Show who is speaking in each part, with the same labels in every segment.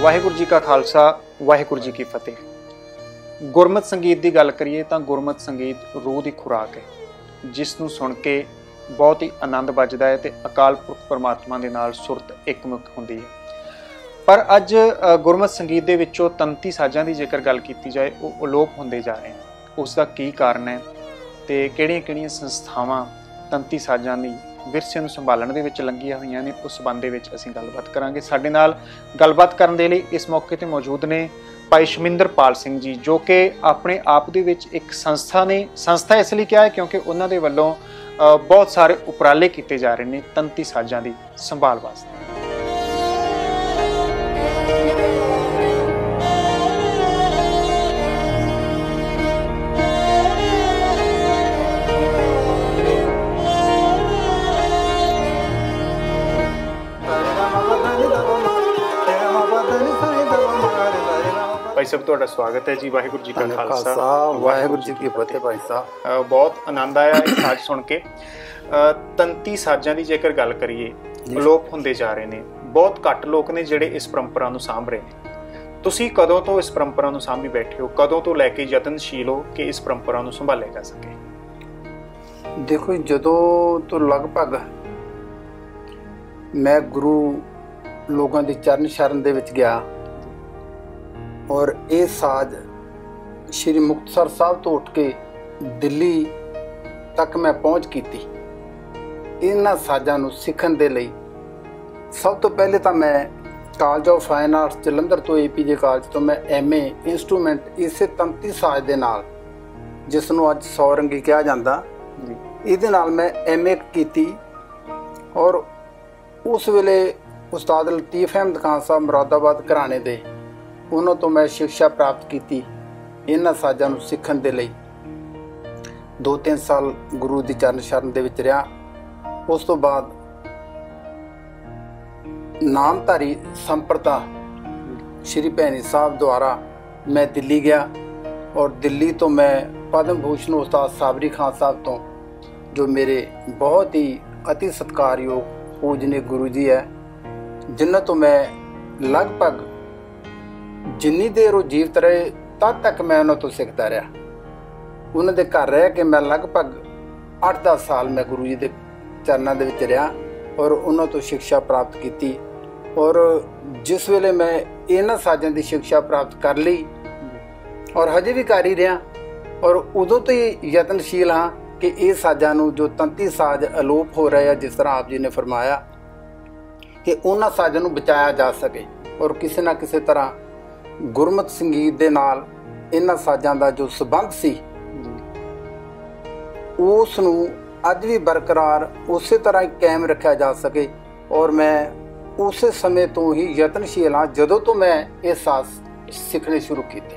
Speaker 1: वाहिगुरू जी का खालसा वाहिगुरू जी की फतेह। गुरमत संगीत की गल करिए तो गुरमत संगीत रूह की खुराक है, जिसनूं सुन के बहुत ही आनंद बजदा है ते अकाल पुरख परमात्मा दे नाल सुरत एकमुख हुंदी है। पर अज गुरमत संगीत दे विचों तंती साजां की जेकर गल की जाए वो अलोप होंदे जा रहे हैं। उसका की कारण है ते किहड़ियां-किहड़ियां संस्थावां तंती साजां दी विरसे नूं संभालण दे विच लंघीਆਂ होईਆਂ ने, उस संबंध दे विच असीं गलबात करांगे। साडे नाल गलबात करन दे लई इस मौके ते मौजूद ने भाई शमिंदरपाल सिंह जी, जो कि अपने आप दे विच एक संस्था ने। संस्था इसलिए क्या है क्योंकि उन्हां दे वल्लों बहुत सारे उपराले किए जा रहे हैं तंती साजां दी संभाल वास्ते। भाई साहब तुहाडा स्वागत है जी। वाहिगुरू जी का खालसा
Speaker 2: वाहिगुरू जी की फतेह। भाई साहब
Speaker 1: बहुत आनंद आया ये साज सुन के। तंती साजां की जेकर गल करिए अलोप होंदे जा रहे हैं। बहुत घੱਟ लोग ने जिहड़े इस परंपरा नूं सांभ रहे हैं। तुसीं कदों तो इस परंपरा नूं सांभी बैठे हो, कदों तो लैके यतनशील हो कि इस परंपरा नूं संभालिया जा सके?
Speaker 2: देखो जदों तो लगभग मैं गुरु लोगों की चरण शरण दे विच गया और ये साज श्री मुक्तसर साहब तो उठ के दिल्ली तक मैं पहुँच की। इन्हां साजां नूं सीखण दे लई सब तो पहले तो मैं college of fine arts Jalandhar तो APJ कॉलेज तो मैं MA इंस्ट्रूमेंट इसे तंती साज दे नाल, जिसनूं अज सौरंगी कहा जाता, इहदे नाल मैं MA की। और उस वेले उस्ताद लतीफ अहमद खान साहब मुरादाबाद घराने दे, उन्हों तो मैं शिक्षा प्राप्त की इन्हां साजां नूं सीखण दे लई। 2-3 साल गुरु दी चरण शरण दे विच रहा। उस तो बाद नामधारी संप्रदा श्री भैनी साहब द्वारा मैं दिल्ली गया और दिल्ली तो मैं पद्म भूषण उस्ताद साबरी खान साहब तो, जो मेरे बहुत ही अति सत्कारयोग पूजनीय गुरु जी है, जिन्हों तो मैं लगभग जिन्नी देर वो जीवित रहे तद तक मैं उन्होंने तो सीखता रहा। उन्होंने घर रह के मैं लगभग 8-10 साल मैं गुरु जी के चरणों के विच रहा और उन्होंने तो शिक्षा प्राप्त की। और जिस वेले मैं इन्हां साजां की शिक्षा प्राप्त कर ली और हजे भी कर ही रहा, और उदों तो ही यतनशील हाँ कि ये साजां नूं जो तंती साज अलोप हो रहे हैं, जिस तरह आप जी ने फरमाया कि उन्हां साजां नूं बचाया जा सके और किसी ना किसी तरह गुरमत संगीत दे नाल इन्हां साजां दा जो संबंध सी उस नूं अज भी बरकरार उस तरह ही कायम रखा जा सके। और मैं उस समय तो ही यतनशील हाँ जदों तो मैं ये साज सीखने शुरू किए।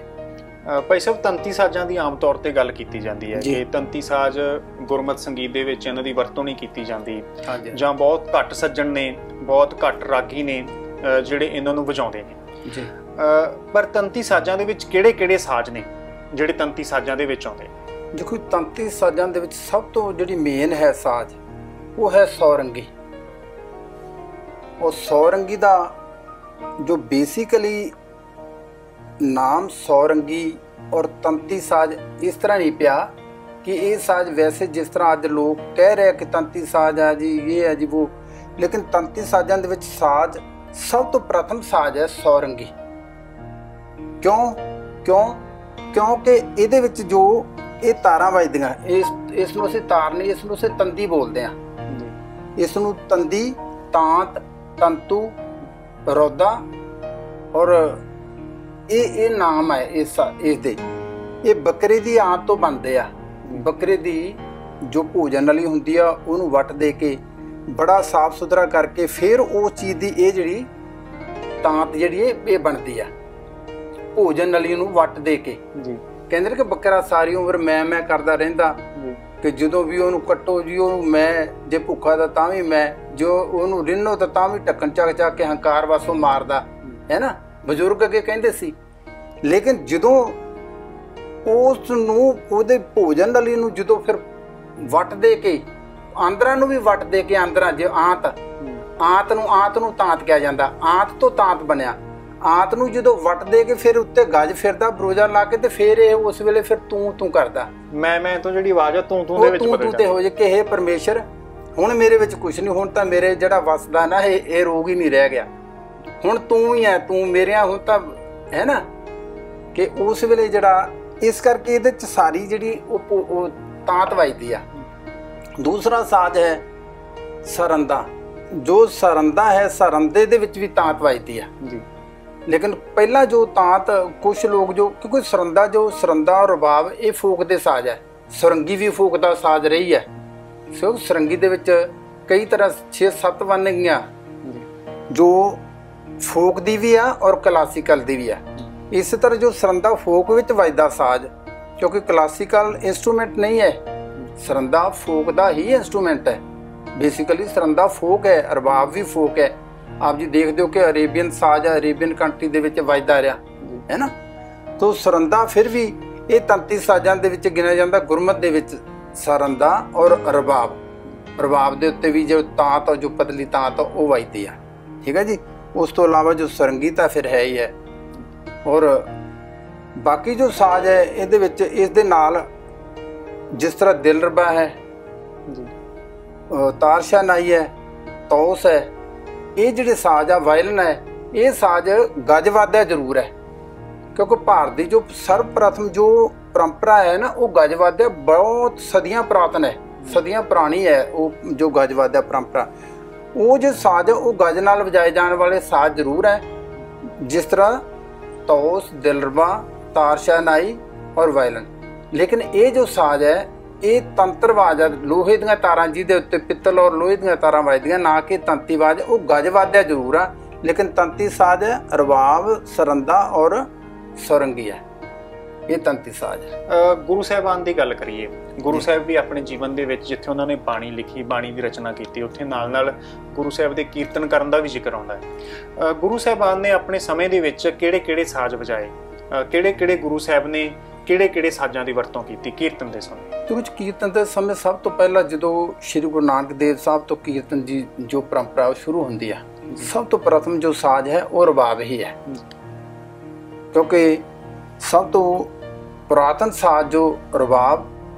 Speaker 1: भाई साहब तंती साजां की आम तौर पर गल की जाती है कि तंती साज गुरमत संगीत दे विच इन्हां दी वरतों नहीं की जाती, जां बहुत घੱਟ सज्जण ने, बहुत घੱਟ रागी ने जिहड़े इन्हां नूं वजाउंदे ने। पर तंती साजां दे विच किहड़े-किहड़े साज ने जिहड़े तंती साजां दे विच आउंदे?
Speaker 2: देखो तंती साजां दे विच सब तो जिहड़ी मेन है साज वो है सौरंगी। और सौरंगी दा जो बेसिकली नाम सौरंगी और तंती साज इस तरह नहीं पिया कि ये साज वैसे जिस तरह अज लोग कह रहे हैं कि तंती साज है जी, ये है जी वो, लेकिन तंती साजां दे विच साज सब तो प्रथम साज है सौरंगी। क्यों क्यों क्योंकि इहदे विच जो ये तारां वजदियां, इस नूं असीं तार नहीं, इस नूं असीं तंदी बोलदे हां। इस नूं तंदी, तांत, तंतु, रौदा और ये नाम है इस दे। ये बकरे दी आंत तो बनदे आ। बकरे दी जो भोजन वाली हुंदी आ उहनूं वट दे के बड़ा साफ सुथरा करके फिर उस चीज़ की ये जिहड़ी तांत जिहड़ी ये बनदी आ भोजन वाली नूं वट दे के। कहंदे कि बकरा सारी उम्र मैं करदा रहिंदा कि जदों भी उहनूं कट्टो जी उहनूं मैं, जे भुखा दा तां भी मैं, जो उहनूं रिन्नो तां भी ढक्कन चक के हंकार वासों मारदा है ना, बजुर्ग अगे कहंदे सी। लेकिन जदों उस नूं उहदे भोजन वाली नूं जदों फिर वट दे के आंदरां नूं भी वट दे के आंदरां जे आंत नूं तांत किया जाता, आंत तो तांत बनया। ਆਂਤ ਨੂੰ ਜਦੋਂ ਵੱਟ ਦੇ ਕੇ ਫਿਰ ਉੱਤੇ ਗੱਜ ਫਿਰਦਾ ਬਰੋਜਾ ਲਾ ਕੇ, ਤੇ ਫਿਰ ਇਹ ਉਸ ਵੇਲੇ ਫਿਰ ਤੂੰ ਕਰਦਾ,
Speaker 1: ਮੈਂ ਤੋਂ ਜਿਹੜੀ ਆਵਾਜ਼ ਆ ਤੂੰ ਦੇ ਵਿੱਚ ਬਦਲ
Speaker 2: ਤੂੰ ਤੇ ਹੋ ਜੇ ਕਿ ਇਹ ਪਰਮੇਸ਼ਰ ਹੁਣ ਮੇਰੇ ਵਿੱਚ ਕੁਝ ਨਹੀਂ, ਹੁਣ ਤਾਂ ਮੇਰੇ ਜਿਹੜਾ ਵਸਦਾ ਨਾ ਇਹ ਰੋਗ ਹੀ ਨਹੀਂ ਰਹਿ ਗਿਆ, ਹੁਣ ਤੂੰ ਹੀ ਹੈ, ਤੂੰ ਮੇਰਿਆਂ ਹੁਣ ਤਾਂ ਹੈ ਨਾ, ਕਿ ਉਸ ਵੇਲੇ ਜਿਹੜਾ ਇਸ ਕਰਕੇ ਇਹਦੇ ਚ ਸਾਰੀ ਜਿਹੜੀ ਉਹ ਤਾਂਤ ਵੱਜਦੀ ਆ। ਦੂਸਰਾ ਸਾਜ਼ ਹੈ ਸਰੰਦਾ, ਜੋ ਸਰੰਦਾ ਹੈ ਸਰੰਦੇ ਦੇ ਵਿੱਚ ਵੀ ਤਾਂਤ ਵੱਜਦੀ ਆ ਜੀ। ਲੇਕਿਨ ਪਹਿਲਾਂ ਜੋ ਤਾਂਤ ਕੁਛ ਲੋਕ ਜੋ, ਕਿਉਂਕਿ ਸਰੰਦਾ ਔਰ ਰਬਾਬ ਇਹ ਫੋਕ ਦੇ ਸਾਜ਼ ਹੈ, ਸੁਰੰਗੀ ਵੀ ਫੋਕ ਦਾ ਸਾਜ਼ ਰਹੀ ਹੈ। ਸੋ ਸੁਰੰਗੀ ਦੇ ਵਿੱਚ ਕਈ ਤਰ੍ਹਾਂ 6-7 ਵੰਨਗੀਆਂ ਜੋ ਫੋਕ ਦੀ ਵੀ ਆ ਔਰ ਕਲਾਸੀਕਲ ਦੀ ਵੀ ਆ। ਇਸ ਤਰ੍ਹਾਂ ਜੋ ਸਰੰਦਾ ਫੋਕ ਵਿੱਚ ਵੱਜਦਾ ਸਾਜ਼, ਕਿਉਂਕਿ ਕਲਾਸੀਕਲ ਇੰਸਟਰੂਮੈਂਟ ਨਹੀਂ ਹੈ, ਸਰੰਦਾ ਫੋਕ ਦਾ ਹੀ ਇੰਸਟਰੂਮੈਂਟ ਹੈ। ਬੇਸਿਕਲੀ ਸਰੰਦਾ ਫੋਕ ਹੈ, ਰਬਾਬ ਵੀ ਫੋਕ ਹੈ। ਆਪ ਜੀ ਦੇਖਦੇ ਹੋ ਕਿ ਅਰੇਬੀਅਨ ਸਾਜ਼ ਹੈ, ਅਰੇਬੀਅਨ ਕੰਟਰੀ ਦੇ ਵਿੱਚ ਵੱਜਦਾ ਰਿਹਾ ਹੈ ਨਾ। ਤੋ ਸਰੰਦਾ ਫਿਰ ਵੀ ਇਹ ਤੰਤੀ ਸਾਜ਼ਾਂ ਦੇ ਵਿੱਚ ਗਿਣਿਆ ਜਾਂਦਾ। ਗੁਰਮਤ ਦੇ ਵਿੱਚ ਸਰੰਦਾ ਔਰ ਰਬਾਬ ਦੇ ਉੱਤੇ ਵੀ ਜੋ ਤਾਂਤ ਜੋ ਪਤਲੀ ਤਾਂਤ ਉਹ ਵੱਜਦੀ ਆ, ਠੀਕ ਹੈ ਜੀ। ਉਸ ਤੋਂ ਇਲਾਵਾ ਜੋ ਸਰੰਗੀ ਤਾਂ ਫਿਰ ਹੈ ਹੀ ਹੈ। ਔਰ ਬਾਕੀ ਜੋ ਸਾਜ਼ ਹੈ ਇਹਦੇ ਵਿੱਚ ਇਸ ਦੇ ਨਾਲ ਜਿਸ ਤਰ੍ਹਾਂ ਦਿਲਰਬਾ ਹੈ ਜੀ, ਤਾਰਸ਼ਾਨਾਈ ਹੈ, ਤੌਸ ਹੈ, ਇਹ ਜਿਹੜੇ ਸਾਜ਼ ਆ, ਵਾਇਲਨ ਹੈ, ਇਹ ਸਾਜ਼ ਗੱਜ ਵੱਜਦਾ ਜ਼ਰੂਰ ਹੈ, ਕਿਉਂਕਿ ਭਾਰਤ ਦੀ ਜੋ ਸਰਵਪ੍ਰਥਮ ਜੋ ਪਰੰਪਰਾ ਹੈ ਨਾ ਉਹ ਗੱਜ ਵੱਜਦਾ ਬਹੁਤ ਸਦੀਆਂ ਪੁਰਾਤਨ ਹੈ, ਸਦੀਆਂ ਪੁਰਾਣੀ ਹੈ ਉਹ ਜੋ ਗੱਜ ਵੱਜਦਾ ਪਰੰਪਰਾ। ਉਹ ਜੋ ਸਾਜ਼ ਉਹ ਗੱਜ ਨਾਲ ਵਜਾਏ ਜਾਣ ਵਾਲੇ ਸਾਜ਼ ਜ਼ਰੂਰ ਹੈ, ਜਿਸ ਤਰ੍ਹਾਂ ਤੌਸ, ਦਿਲਰਬਾ, ਤਾਰਸ਼ਾਨਾਈ ਔਰ ਵਾਇਲਨ। ਲੇਕਿਨ ਇਹ ਜੋ ਸਾਜ਼ ਹੈ ਇਹ ਤੰਤਰਵਾਜ ਹੈ, ਲੋਹੇ ਦੀਆਂ ਤਾਰਾਂ ਜਿਹਦੇ ਉੱਤੇ ਪਿੱਤਲ ਔਰ ਲੋਹੇ ਦੀਆਂ ਤਾਰਾਂ ਵੱਜਦੀਆਂ, ਨਾ ਕਿ ਤੰਤੀਵਾਜ। ਉਹ ਗੱਜ ਵੱਜਦਾ ਜ਼ਰੂਰ ਆ, ਲੇਕਿਨ ਤੰਤੀ ਸਾਜ਼ ਹੈ ਰਬਾਬ, ਸਰੰਦਾ ਔਰ ਸੁਰੰਗੀ ਹੈ, ਇਹ ਤੰਤੀ ਸਾਜ਼ ਹੈ।
Speaker 1: ਗੁਰੂ ਸਾਹਿਬਾਨ ਦੀ ਗੱਲ ਕਰੀਏ, ਗੁਰੂ ਸਾਹਿਬ ਵੀ ਆਪਣੇ ਜੀਵਨ ਦੇ ਵਿੱਚ ਜਿੱਥੇ ਉਹਨਾਂ ਨੇ ਬਾਣੀ ਲਿਖੀ, ਬਾਣੀ ਦੀ ਰਚਨਾ ਕੀਤੀ, ਉੱਥੇ ਨਾਲ ਗੁਰੂ ਸਾਹਿਬ ਦੇ ਕੀਰਤਨ ਕਰਨ ਦਾ ਵੀ ਜ਼ਿਕਰ ਆਉਂਦਾ ਹੈ। ਗੁਰੂ ਸਾਹਿਬਾਨ ਨੇ ਆਪਣੇ ਸਮੇਂ ਦੇ ਵਿੱਚ ਕਿਹੜੇ ਸਾਜ਼ ਵਜਾਏ, ਕਿਹੜੇ ਗੁਰੂ ਸਾਹਿਬ ਨੇ ਕਿਹੜੇ ਸਾਜ਼ਾਂ ਦੀ ਵਰਤੋਂ ਕੀਤੀ ਕੀਰਤਨ ਦੇ ਸਮੇਂ?
Speaker 2: ਤੇ ਵਿੱਚ ਕੀਰਤਨ ਦੇ ਸਮੇਂ ਸਭ ਤੋਂ ਪਹਿਲਾਂ ਜਦੋਂ ਸ਼੍ਰੀ ਗੁਰੂ ਨਾਨਕ ਦੇਵ ਸਾਹਿਬ ਤੋਂ ਕੀਰਤਨ ਦੀ ਜੋ ਪਰੰਪਰਾ ਉਹ ਸ਼ੁਰੂ ਹੁੰਦੀ ਆ, ਸਭ ਤੋਂ ਪ੍ਰਥਮ ਜੋ ਸਾਜ਼ ਹੈ ਉਹ ਰਬਾਬ ਹੀ ਹੈ, ਕਿਉਂਕਿ ਸਭ ਤੋਂ ਪੁਰਾਤਨ ਸਾਜ਼ ਜੋ ਰਬਾਬ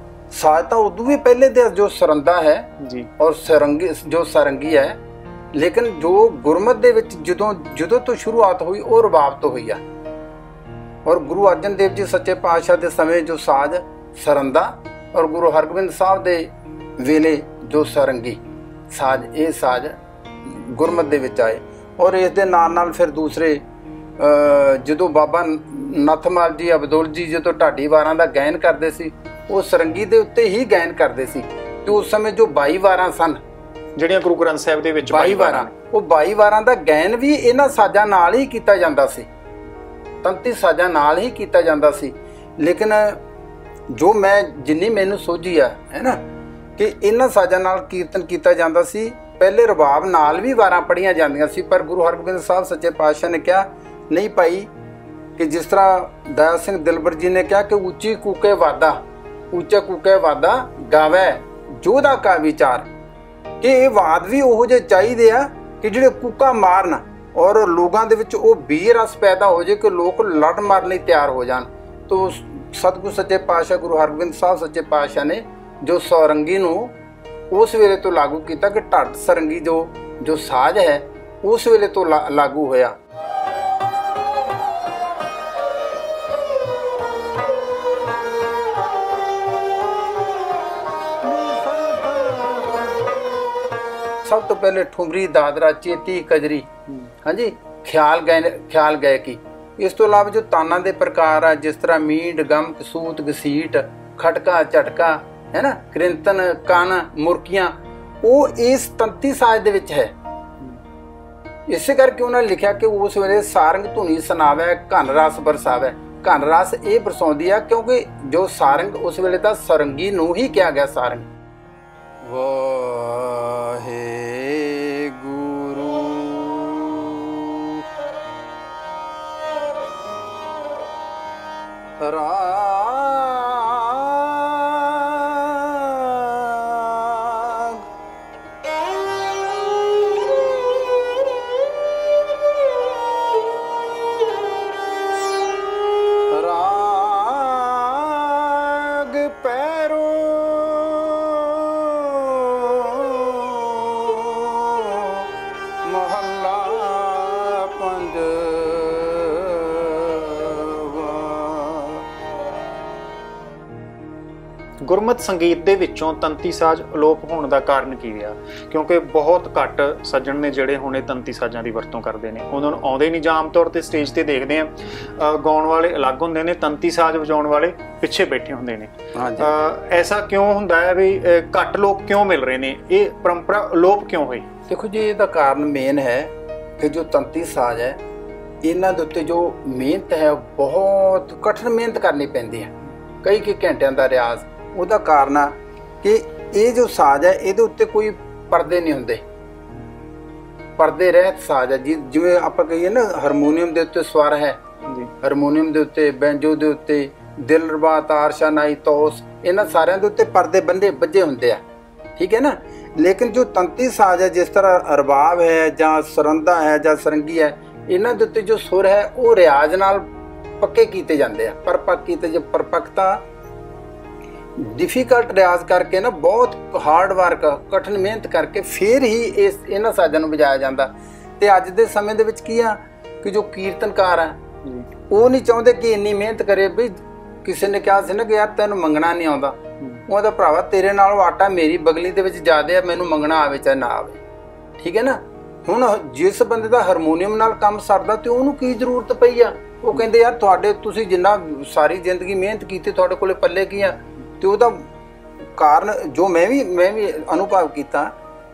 Speaker 2: ਸਾਜ਼ ਤਾਂ ਉਦੋਂ ਵੀ ਪਹਿਲੇ ਦੇ ਜੋ ਸਰੰਦਾ ਹੈ ਜੀ ਔਰ ਸਰੰਗੀ ਹੈ। ਲੇਕਿਨ ਜੋ ਗੁਰਮਤ ਦੇ ਵਿੱਚ ਜਦੋਂ ਤੋਂ ਸ਼ੁਰੂਆਤ ਹੋਈ ਉਹ ਰਬਾਬ ਤੋਂ ਹੋਈ ਆ। ਔਰ ਗੁਰੂ ਅਰਜਨ ਦੇਵ ਜੀ ਸੱਚੇ ਪਾਤਸ਼ਾਹ ਦੇ ਸਮੇਂ ਜੋ ਸਾਜ਼ ਸਰੰਦਾ ਔਰ ਗੁਰੂ ਹਰਗੋਬਿੰਦ ਸਾਹਿਬ ਦੇ ਵੇਲੇ ਜੋ ਸਰੰਗੀ ਸਾਜ਼, ਇਹ ਸਾਜ਼ ਗੁਰਮਤ ਦੇ ਵਿੱਚ ਆਏ। ਔਰ ਇਸ ਦੇ ਨਾਲ ਫਿਰ ਦੂਸਰੇ ਜਦੋਂ ਬਾਬਾ ਨੱਥਮਾਲ ਜੀ, ਅਬਦੁਲ ਜੀ ਜਦੋਂ ਢਾਡੀ ਵਾਰਾਂ ਦਾ ਗਾਇਨ ਕਰਦੇ ਸੀ, ਉਹ ਸਰੰਗੀ ਦੇ ਉੱਤੇ ਹੀ ਗਾਇਨ ਕਰਦੇ ਸੀ। ਤੇ ਉਸ ਸਮੇਂ ਜੋ 22 ਵਾਰਾਂ ਸਨ,
Speaker 1: ਜਿਹੜੀਆਂ ਗੁਰੂ ਗ੍ਰੰਥ ਸਾਹਿਬ ਦੇ ਵਿੱਚ
Speaker 2: 22 ਵਾਰਾਂ, ਉਹ 22 ਵਾਰਾਂ ਦਾ ਗਾਇਨ ਵੀ ਇਹਨਾਂ ਸਾਜ਼ਾਂ ਨਾਲ ਹੀ ਕੀਤਾ ਜਾਂਦਾ ਸੀ, ਤੰਤੀ ਸਾਜ਼ਾਂ ਨਾਲ ਹੀ ਕੀਤਾ ਜਾਂਦਾ ਸੀ। ਲੇਕਿਨ ਜੋ ਜਿੰਨੀ ਮੈਨੂੰ ਸੋਝੀ ਆ ਹੈ ਨਾ, ਕਿ ਇਹਨਾਂ ਸਾਜ਼ਾਂ ਨਾਲ ਕੀਰਤਨ ਕੀਤਾ ਜਾਂਦਾ ਸੀ। ਪਹਿਲੇ ਰਬਾਬ ਨਾਲ ਵੀ ਵਾਰਾਂ ਪੜ੍ਹੀਆਂ ਜਾਂਦੀਆਂ ਸੀ, ਪਰ ਗੁਰੂ ਹਰਗੋਬਿੰਦ ਸਾਹਿਬ ਸੱਚੇ ਪਾਤਸ਼ਾਹ ਨੇ ਕਿਹਾ ਨਹੀਂ ਭਾਈ, ਕਿ ਜਿਸ ਤਰ੍ਹਾਂ ਦਇਆ ਸਿੰਘ ਦਿਲਬਰ ਜੀ ਨੇ ਕਿਹਾ ਕਿ ਉੱਚੀ ਕੂਕੇ ਵਾਦਾ ਗਾਵੇ ਜੋਧਾ ਕਾ ਵਿਚਾਰ, ਕਿ ਇਹ ਵਾਦ ਵੀ ਉਹੋ ਜਿਹੇ ਚਾਹੀਦੇ ਆ ਕਿ ਜਿਹੜੇ ਕੂਕਾ ਮਾਰਨ ਔਰ ਲੋਕਾਂ ਦੇ ਵਿੱਚ ਉਹ ਬੀਰ ਰਸ ਪੈਦਾ ਹੋ ਜਾਏ ਕਿ ਲੋਕ ਲੜ ਮਾਰਨ ਲਈ ਤਿਆਰ ਹੋ ਜਾਣ। ਤੋ ਸਤਿਗੁਰੂ ਸੱਚੇ ਪਾਤਸ਼ਾਹ ਗੁਰੂ ਹਰਗੋਬਿੰਦ ਸਾਹਿਬ ਸੱਚੇ ਪਾਤਸ਼ਾਹ ਨੇ ਜੋ ਸੌਰੰਗੀ ਨੂੰ ਉਸ ਵੇਲੇ ਤੋਂ ਲਾਗੂ ਕੀਤਾ, ਕਿ ਢੱਡ ਸਰੰਗੀ ਜੋ ਸਾਜ਼ ਹੈ ਉਸ ਵੇਲੇ ਤੋਂ ਲਾਗੂ ਹੋਇਆ। ਸਭ ਤੋਂ ਪਹਿਲੇ ਠੁਮਰੀ, ਦਾਦਰਾ, ਚੇਤੀ, ਕਜਰੀ, ਹਾਂਜੀ, ਖਿਆਲ ਗਾਇਕੀ। ਇਸ ਤੋਂ ਇਲਾਵਾ ਜੋ ਤਾਨਾਂ ਦੇ ਪ੍ਰਕਾਰ ਆ, ਜਿਸ ਤਰ੍ਹਾਂ ਮੀਂਡ, ਗਮ, ਕਸੂਤ, ਘਸੀਟ, ਖਟਕਾ, ਝਟਕਾ, ਹੈ ਨਾ, ਕ੍ਰਿੰਤਨ, ਕਨ, ਮੁਰਕੀਆਂ, ਉਹ ਇਸ ਤੰਤੀ ਸਾਜ਼ ਦੇ ਵਿੱਚ ਹੈ। ਇਸੇ ਕਰਕੇ ਉਹਨਾਂ ਨੇ ਲਿਖਿਆ ਕਿ ਉਸ ਵੇਲੇ ਸਾਰੰਗ ਧੁਨੀ ਸੁਣਾਵੇ, ਘਨ ਰਸ ਬਰਸਾਵੇ। ਘਨ ਰਸ ਇਹ ਬਰਸਾਉਂਦੀ ਆ ਕਿਉਂਕਿ ਜੋ ਸਾਰੰਗ ਉਸ ਵੇਲੇ ਤਾਂ ਸਰੰਗੀ ਨੂੰ ਹੀ ਕਿਹਾ ਗਿਆ ਸਾਰੰਗ।
Speaker 1: ਗੁਰਮਤ ਸੰਗੀਤ ਦੇ ਵਿੱਚੋਂ ਤੰਤੀ ਸਾਜ਼ ਅਲੋਪ ਹੋਣ ਦਾ ਕਾਰਨ ਕੀ ਰਿਹਾ? ਕਿਉਂਕਿ ਬਹੁਤ ਘੱਟ ਸੱਜਣ ਨੇ ਜਿਹੜੇ ਹੁਣੇ ਤੰਤੀ ਸਾਜ਼ਾਂ ਦੀ ਵਰਤੋਂ ਕਰਦੇ ਨੇ, ਉਹਨਾਂ ਨੂੰ ਆਉਂਦੇ ਨਹੀਂ, ਜਾਂ ਆਮ ਤੌਰ ਤੇ ਸਟੇਜ ਤੇ ਦੇਖਦੇ ਆ ਗਾਉਣ ਵਾਲੇ ਅਲੱਗ ਹੁੰਦੇ ਨੇ, ਤੰਤੀ ਸਾਜ਼ ਵਜਾਉਣ ਵਾਲੇ ਪਿੱਛੇ ਬੈਠੇ ਹੁੰਦੇ ਨੇ। ਐਸਾ ਕਿਉਂ ਹੁੰਦਾ ਹੈ ਵੀ ਘੱਟ ਲੋਕ ਕਿਉਂ ਮਿਲ ਰਹੇ ਨੇ? ਇਹ ਪਰੰਪਰਾ ਅਲੋਪ ਕਿਉਂ ਹੋਈ?
Speaker 2: ਦੇਖੋ ਜੀ, ਇਹਦਾ ਕਾਰਨ ਮੇਨ ਹੈ ਕਿ ਜੋ ਤੰਤੀ ਸਾਜ਼ ਹੈ ਇਹਨਾਂ ਦੇ ਉੱਤੇ ਜੋ ਮਿਹਨਤ ਹੈ ਬਹੁਤ ਕਠਿਨ ਮਿਹਨਤ ਕਰਨੀ ਪੈਂਦੀ ਹੈ, ਕਈ ਘੰਟਿਆਂ ਦਾ ਰਿਆਜ਼। ਉਹਦਾ ਕਾਰਨ ਆ ਕਿ ਇਹ ਜੋ ਸਾਜ਼ ਹੈ ਇਹਦੇ ਉੱਤੇ ਕੋਈ ਪਰਦੇ ਨਹੀਂ ਹੁੰਦੇ, ਪਰਦੇ ਰਹਿਤ ਸਾਜ਼ ਹੈ। ਜਿਵੇਂ ਆਪਾਂ ਕਹੀਏ ਨਾ ਹਾਰਮੋਨੀਅਮ ਦੇ ਉੱਤੇ ਸਵਰ ਹੈ, ਹਾਰਮੋਨੀਅਮ ਦੇ ਉੱਤੇ, ਬੈਂਜੋ ਦੇ ਉੱਤੇ, ਦਿਲਰਬਾ, ਤਾਰ, ਸ਼ਾਨਾਈ, ਤੌਸ, ਇਹਨਾਂ ਸਾਰਿਆਂ ਦੇ ਉੱਤੇ ਪਰਦੇ ਬੱਝੇ ਹੁੰਦੇ ਆ, ਠੀਕ ਹੈ ਨਾ। ਲੇਕਿਨ ਜੋ ਤੰਤੀ ਸਾਜ਼ ਹੈ, ਜਿਸ ਤਰ੍ਹਾਂ ਰਬਾਬ ਹੈ ਜਾਂ ਸਰੰਦਾ ਹੈ ਜਾਂ ਸਰੰਗੀ ਹੈ, ਇਹਨਾਂ ਦੇ ਉੱਤੇ ਜੋ ਸੁਰ ਹੈ ਉਹ ਰਿਆਜ਼ ਨਾਲ ਪੱਕੇ ਕੀਤੇ ਜਾਂਦੇ ਆ, ਪਰਪੱਕ ਕੀਤੇ। ਜੇ ਪਰਪੱਕਤਾ ਡਿਫੀਕਲਟ ਰਿਆਜ਼ ਕਰਕੇ ਨਾ, ਬਹੁਤ ਹਾਰਡ ਵਰਕ, ਕਠਿਨ ਮਿਹਨਤ ਕਰਕੇ ਫਿਰ ਹੀ ਇਹਨਾਂ ਸਾਜ਼ਾਂ ਨੂੰ ਵਜਾਇਆ ਜਾਂਦਾ। ਤੇ ਅੱਜ ਦੇ ਸਮੇਂ ਦੇ ਵਿੱਚ ਕੀ ਆ ਕਿ ਜੋ ਕੀਰਤਨਕਾਰ ਆ ਉਹ ਨਹੀਂ ਚਾਹੁੰਦੇ ਕਿ ਇੰਨੀ ਮਿਹਨਤ ਕਰੇ। ਵੀ ਕਿਸੇ ਨੇ ਕਿਹਾ ਸੀ ਨਾ ਕਿ ਯਾਰ ਤੈਨੂੰ ਮੰਗਣਾ ਨਹੀਂ ਆਉਂਦਾ, ਉਹਦਾ ਭਰਾਵਾ ਤੇਰੇ ਨਾਲੋਂ ਆਟਾ ਮੇਰੀ ਬਗਲੀ ਦੇ ਵਿੱਚ ਜ਼ਿਆਦਾ ਆ, ਮੈਨੂੰ ਮੰਗਣਾ ਆਵੇ ਚਾਹੇ ਨਾ ਆਵੇ, ਠੀਕ ਹੈ ਨਾ। ਹੁਣ ਜਿਸ ਬੰਦੇ ਦਾ ਹਾਰਮੋਨੀਅਮ ਨਾਲ ਕੰਮ ਸਰਦਾ ਤੇ ਉਹਨੂੰ ਕੀ ਜ਼ਰੂਰਤ ਪਈ ਆ? ਉਹ ਕਹਿੰਦੇ ਯਾਰ ਤੁਸੀਂ ਜਿੰਨਾ ਸਾਰੀ ਜ਼ਿੰਦਗੀ ਮਿਹਨਤ ਕੀਤੀ, ਤੁਹਾਡੇ ਕੋਲੇ ਪੱਲੇ ਕੀ ਆ? ਤੇ ਉਹਦਾ ਕਾਰਨ ਜੋ ਮੈਂ ਵੀ ਅਨੁਭਵ ਕੀਤਾ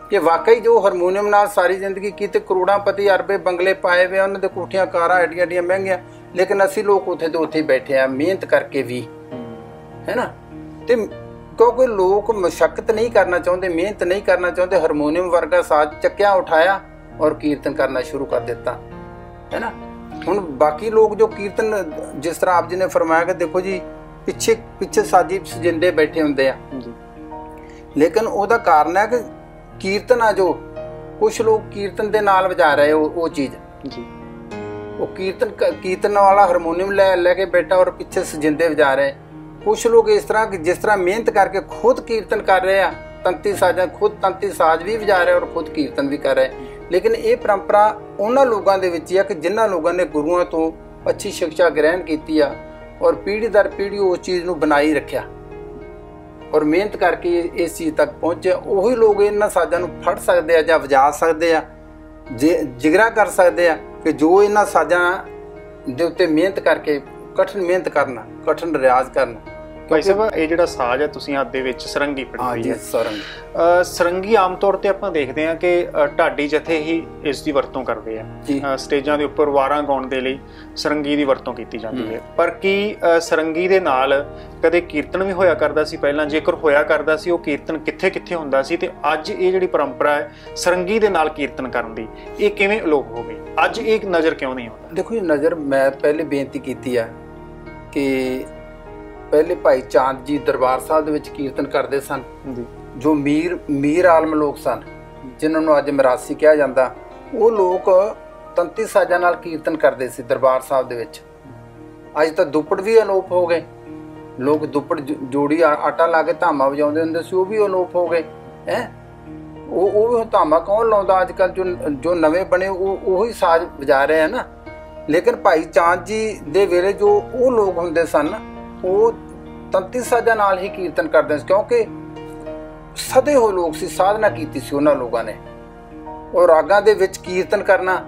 Speaker 2: ਕਿ ਵਾਕਈ ਜੋ ਹਾਰਮੋਨੀਅਮ ਨਾਲ ਸਾਰੀ ਜ਼ਿੰਦਗੀ ਕੀਤੀ, ਕਰੋੜਾਂਪਤੀ ਅਰਬੇ ਬੰਗਲੇ ਪਾਏ ਵੇ, ਉਹਨਾਂ ਦੇ ਕੋਠੀਆਂ ਕਾਰਾਂ ਐਡੀਆਂ ਮਹਿੰਗੀਆਂ, ਲੇਕਿਨ ਅਸੀਂ ਲੋਕ ਉੱਥੇ ਤੋਂ ਉੱਥੇ ਬੈਠੇ ਆ ਮਿਹਨਤ ਕਰਕੇ ਵੀ, ਹੈ ਨਾ। ਤੇ ਕਿਉਂਕਿ ਲੋਕ ਮਸ਼ੱਕਤ ਨਹੀਂ ਕਰਨਾ ਚਾਹੁੰਦੇ, ਮਿਹਨਤ ਨਹੀਂ ਕਰਨਾ ਚਾਹੁੰਦੇ, ਹਾਰਮੋਨੀਅਮ ਵਰਗਾ ਸਾਜ਼ ਚੱਕਿਆ, ਉਠਾਇਆ ਔਰ ਕੀਰਤਨ ਕਰਨਾ ਸ਼ੁਰੂ ਕਰ ਦਿੱਤਾ, ਹੈ ਨਾ। ਹੁਣ ਬਾਕੀ ਲੋਕ ਜੋ ਕੀਰਤਨ, ਜਿਸ ਤਰ੍ਹਾਂ ਆਪ ਜੀ ਨੇ ਫਰਮਾਇਆ ਕਿ ਦੇਖੋ ਜੀ ਪਿੱਛੇ ਸਾਜੀ ਸਜਿੰਦੇ ਬੈਠੇ ਹੁੰਦੇ ਆ, ਲੇਕਿਨ ਉਹਦਾ ਕਾਰਨ ਹੈ ਕਿ ਕੀਰਤਨ ਆ, ਜੋ ਕੁਛ ਲੋਕ ਕੀਰਤਨ ਦੇ ਨਾਲ ਵਜਾ ਰਹੇ ਉਹ ਚੀਜ਼ ਜੀ, ਉਹ ਕੀਰਤਨ ਵਾਲਾ ਹਾਰਮੋਨੀਅਮ ਲੈ ਕੇ ਬੈਠਾ ਔਰ ਪਿੱਛੇ ਸਜਿੰਦੇ ਵਜਾ ਰਹੇ। ਕੁਛ ਲੋਕ ਇਸ ਤਰ੍ਹਾਂ ਕਿ ਜਿਸ ਤਰ੍ਹਾਂ ਮਿਹਨਤ ਕਰਕੇ ਖੁਦ ਕੀਰਤਨ ਕਰ ਰਹੇ ਆ, ਤੰਤੀ ਸਾਜ਼ਾਂ, ਖੁਦ ਤੰਤੀ ਸਾਜ਼ ਵੀ ਵਜਾ ਰਹੇ ਔਰ ਖੁਦ ਕੀਰਤਨ ਵੀ ਕਰ ਰਹੇ। ਲੇਕਿਨ ਇਹ ਪਰੰਪਰਾ ਉਹਨਾਂ ਲੋਕਾਂ ਦੇ ਵਿੱਚ ਹੀ ਆ ਕਿ ਜਿਨ੍ਹਾਂ ਲੋਕਾਂ ਨੇ ਗੁਰੂਆਂ ਤੋਂ ਅੱਛੀ ਸਿੱਖਿਆ ਗ੍ਰਹਿਣ ਕੀਤੀ ਆ ਔਰ ਪੀੜ੍ਹੀ ਦਰ ਪੀੜ੍ਹੀ ਉਸ ਚੀਜ਼ ਨੂੰ ਬਣਾਈ ਰੱਖਿਆ ਔਰ ਮਿਹਨਤ ਕਰਕੇ ਇਸ ਚੀਜ਼ ਤੱਕ ਪਹੁੰਚੇ। ਉਹੀ ਲੋਕ ਇਹਨਾਂ ਸਾਜ਼ਾਂ ਨੂੰ ਫੜ ਸਕਦੇ ਆ ਜਾਂ ਵਜਾ ਸਕਦੇ ਆ, ਜਿਗਰਾ ਕਰ ਸਕਦੇ ਆ ਕਿ ਜੋ ਇਹਨਾਂ ਸਾਜ਼ਾਂ ਦੇ ਉੱਤੇ ਮਿਹਨਤ ਕਰਕੇ, ਕਠਿਨ ਮਿਹਨਤ ਕਰਨਾ, ਕਠਿਨ ਰਿਆਜ਼ ਕਰਨਾ।
Speaker 1: ਭਾਈ ਸਾਹਿਬ, ਇਹ ਜਿਹੜਾ ਸਾਜ਼ ਹੈ ਤੁਸੀਂ ਹੱਥ ਦੇ ਵਿੱਚ ਸਰੰਗੀ ਫੜੀ ਹੋਈ ਹੈ। ਸਰੰਗੀ ਆਮ ਤੌਰ ਤੇ ਆਪਾਂ ਦੇਖਦੇ ਹਾਂ ਕਿ ਢਾਡੀ ਜਥੇ ਹੀ ਇਸ ਦੀ ਵਰਤੋਂ ਕਰਦੇ ਆ, ਸਟੇਜਾਂ ਦੇ ਉੱਪਰ ਵਾਰਾਂ ਗਾਉਣ ਦੇ ਲਈ ਸਰੰਗੀ ਦੀ ਵਰਤੋਂ ਕੀਤੀ ਜਾਂਦੀ ਹੈ। ਪਰ ਕੀ ਸਰੰਗੀ ਦੇ ਨਾਲ ਕਦੇ ਕੀਰਤਨ ਵੀ ਹੋਇਆ ਕਰਦਾ ਸੀ ਪਹਿਲਾਂ? ਜੇਕਰ ਹੋਇਆ ਕਰਦਾ ਸੀ, ਉਹ ਕੀਰਤਨ ਕਿੱਥੇ ਹੁੰਦਾ ਸੀ? ਤੇ ਅੱਜ ਇਹ ਜਿਹੜੀ ਪਰੰਪਰਾ ਹੈ ਸਰੰਗੀ ਦੇ ਨਾਲ ਕੀਰਤਨ ਕਰਨ ਦੀ, ਇਹ ਕਿਵੇਂ ਅਲੋਪ ਹੋ ਗਈ? ਅੱਜ ਇਹ ਨਜ਼ਰ ਕਿਉਂ ਨਹੀਂ ਆਉਂਦਾ?
Speaker 2: ਦੇਖੋ ਜੀ, ਨਜ਼ਰ ਮੈਂ ਪਹਿਲੇ ਬੇਨਤੀ ਕੀਤੀ ਆ ਕਿ ਪਹਿਲੇ ਭਾਈ ਚਾਂਦ ਜੀ ਦਰਬਾਰ ਸਾਹਿਬ ਦੇ ਵਿੱਚ ਕੀਰਤਨ ਕਰਦੇ ਸਨ, ਜੋ ਮੀਰ ਆਲਮ ਲੋਕ ਸਨ, ਜਿਨ੍ਹਾਂ ਨੂੰ ਅੱਜ ਮਰਾਸੀ ਕਿਹਾ ਜਾਂਦਾ, ਉਹ ਲੋਕ ਤੰਤੀ ਸਾਜ਼ਾਂ ਨਾਲ ਕੀਰਤਨ ਕਰਦੇ ਸੀ ਦਰਬਾਰ ਸਾਹਿਬ ਦੇ ਵਿੱਚ। ਅੱਜ ਤਾਂ ਦੁੱਪੜ ਵੀ ਅਲੋਪ ਹੋ ਗਏ, ਲੋਕ ਦੁੱਪੜ ਜੋੜੀ ਆਟਾ ਲਾ ਕੇ ਧਾਮਾ ਵਜਾਉਂਦੇ ਹੁੰਦੇ ਸੀ, ਉਹ ਵੀ ਅਲੋਪ ਹੋ ਗਏ ਹੈ। ਉਹ ਧਾਮਾ ਕੌਣ ਲਾਉਂਦਾ ਅੱਜ ਕੱਲ੍ਹ? ਜੋ ਨਵੇਂ ਬਣੇ ਉਹੀ ਸਾਜ਼ ਵਜਾ ਰਹੇ ਆ ਨਾ। ਲੇਕਿਨ ਭਾਈ ਚਾਂਦ ਜੀ ਦੇ ਵੇਲੇ ਜੋ ਉਹ ਲੋਕ ਹੁੰਦੇ ਸਨ, ਉਹ ਤੰਤੀ ਸਾਜ਼ਾਂ ਨਾਲ ਹੀ ਕੀਰਤਨ ਕਰਦੇ ਸੀ, ਕਿਉਂਕਿ ਸਦੇ ਹੋਏ ਲੋਕ ਸੀ, ਸਾਧਨਾ ਕੀਤੀ ਸੀ ਉਹਨਾਂ ਲੋਕਾਂ ਨੇ। ਔਰ ਰਾਗਾਂ ਦੇ ਵਿੱਚ ਕੀਰਤਨ ਕਰਨਾ,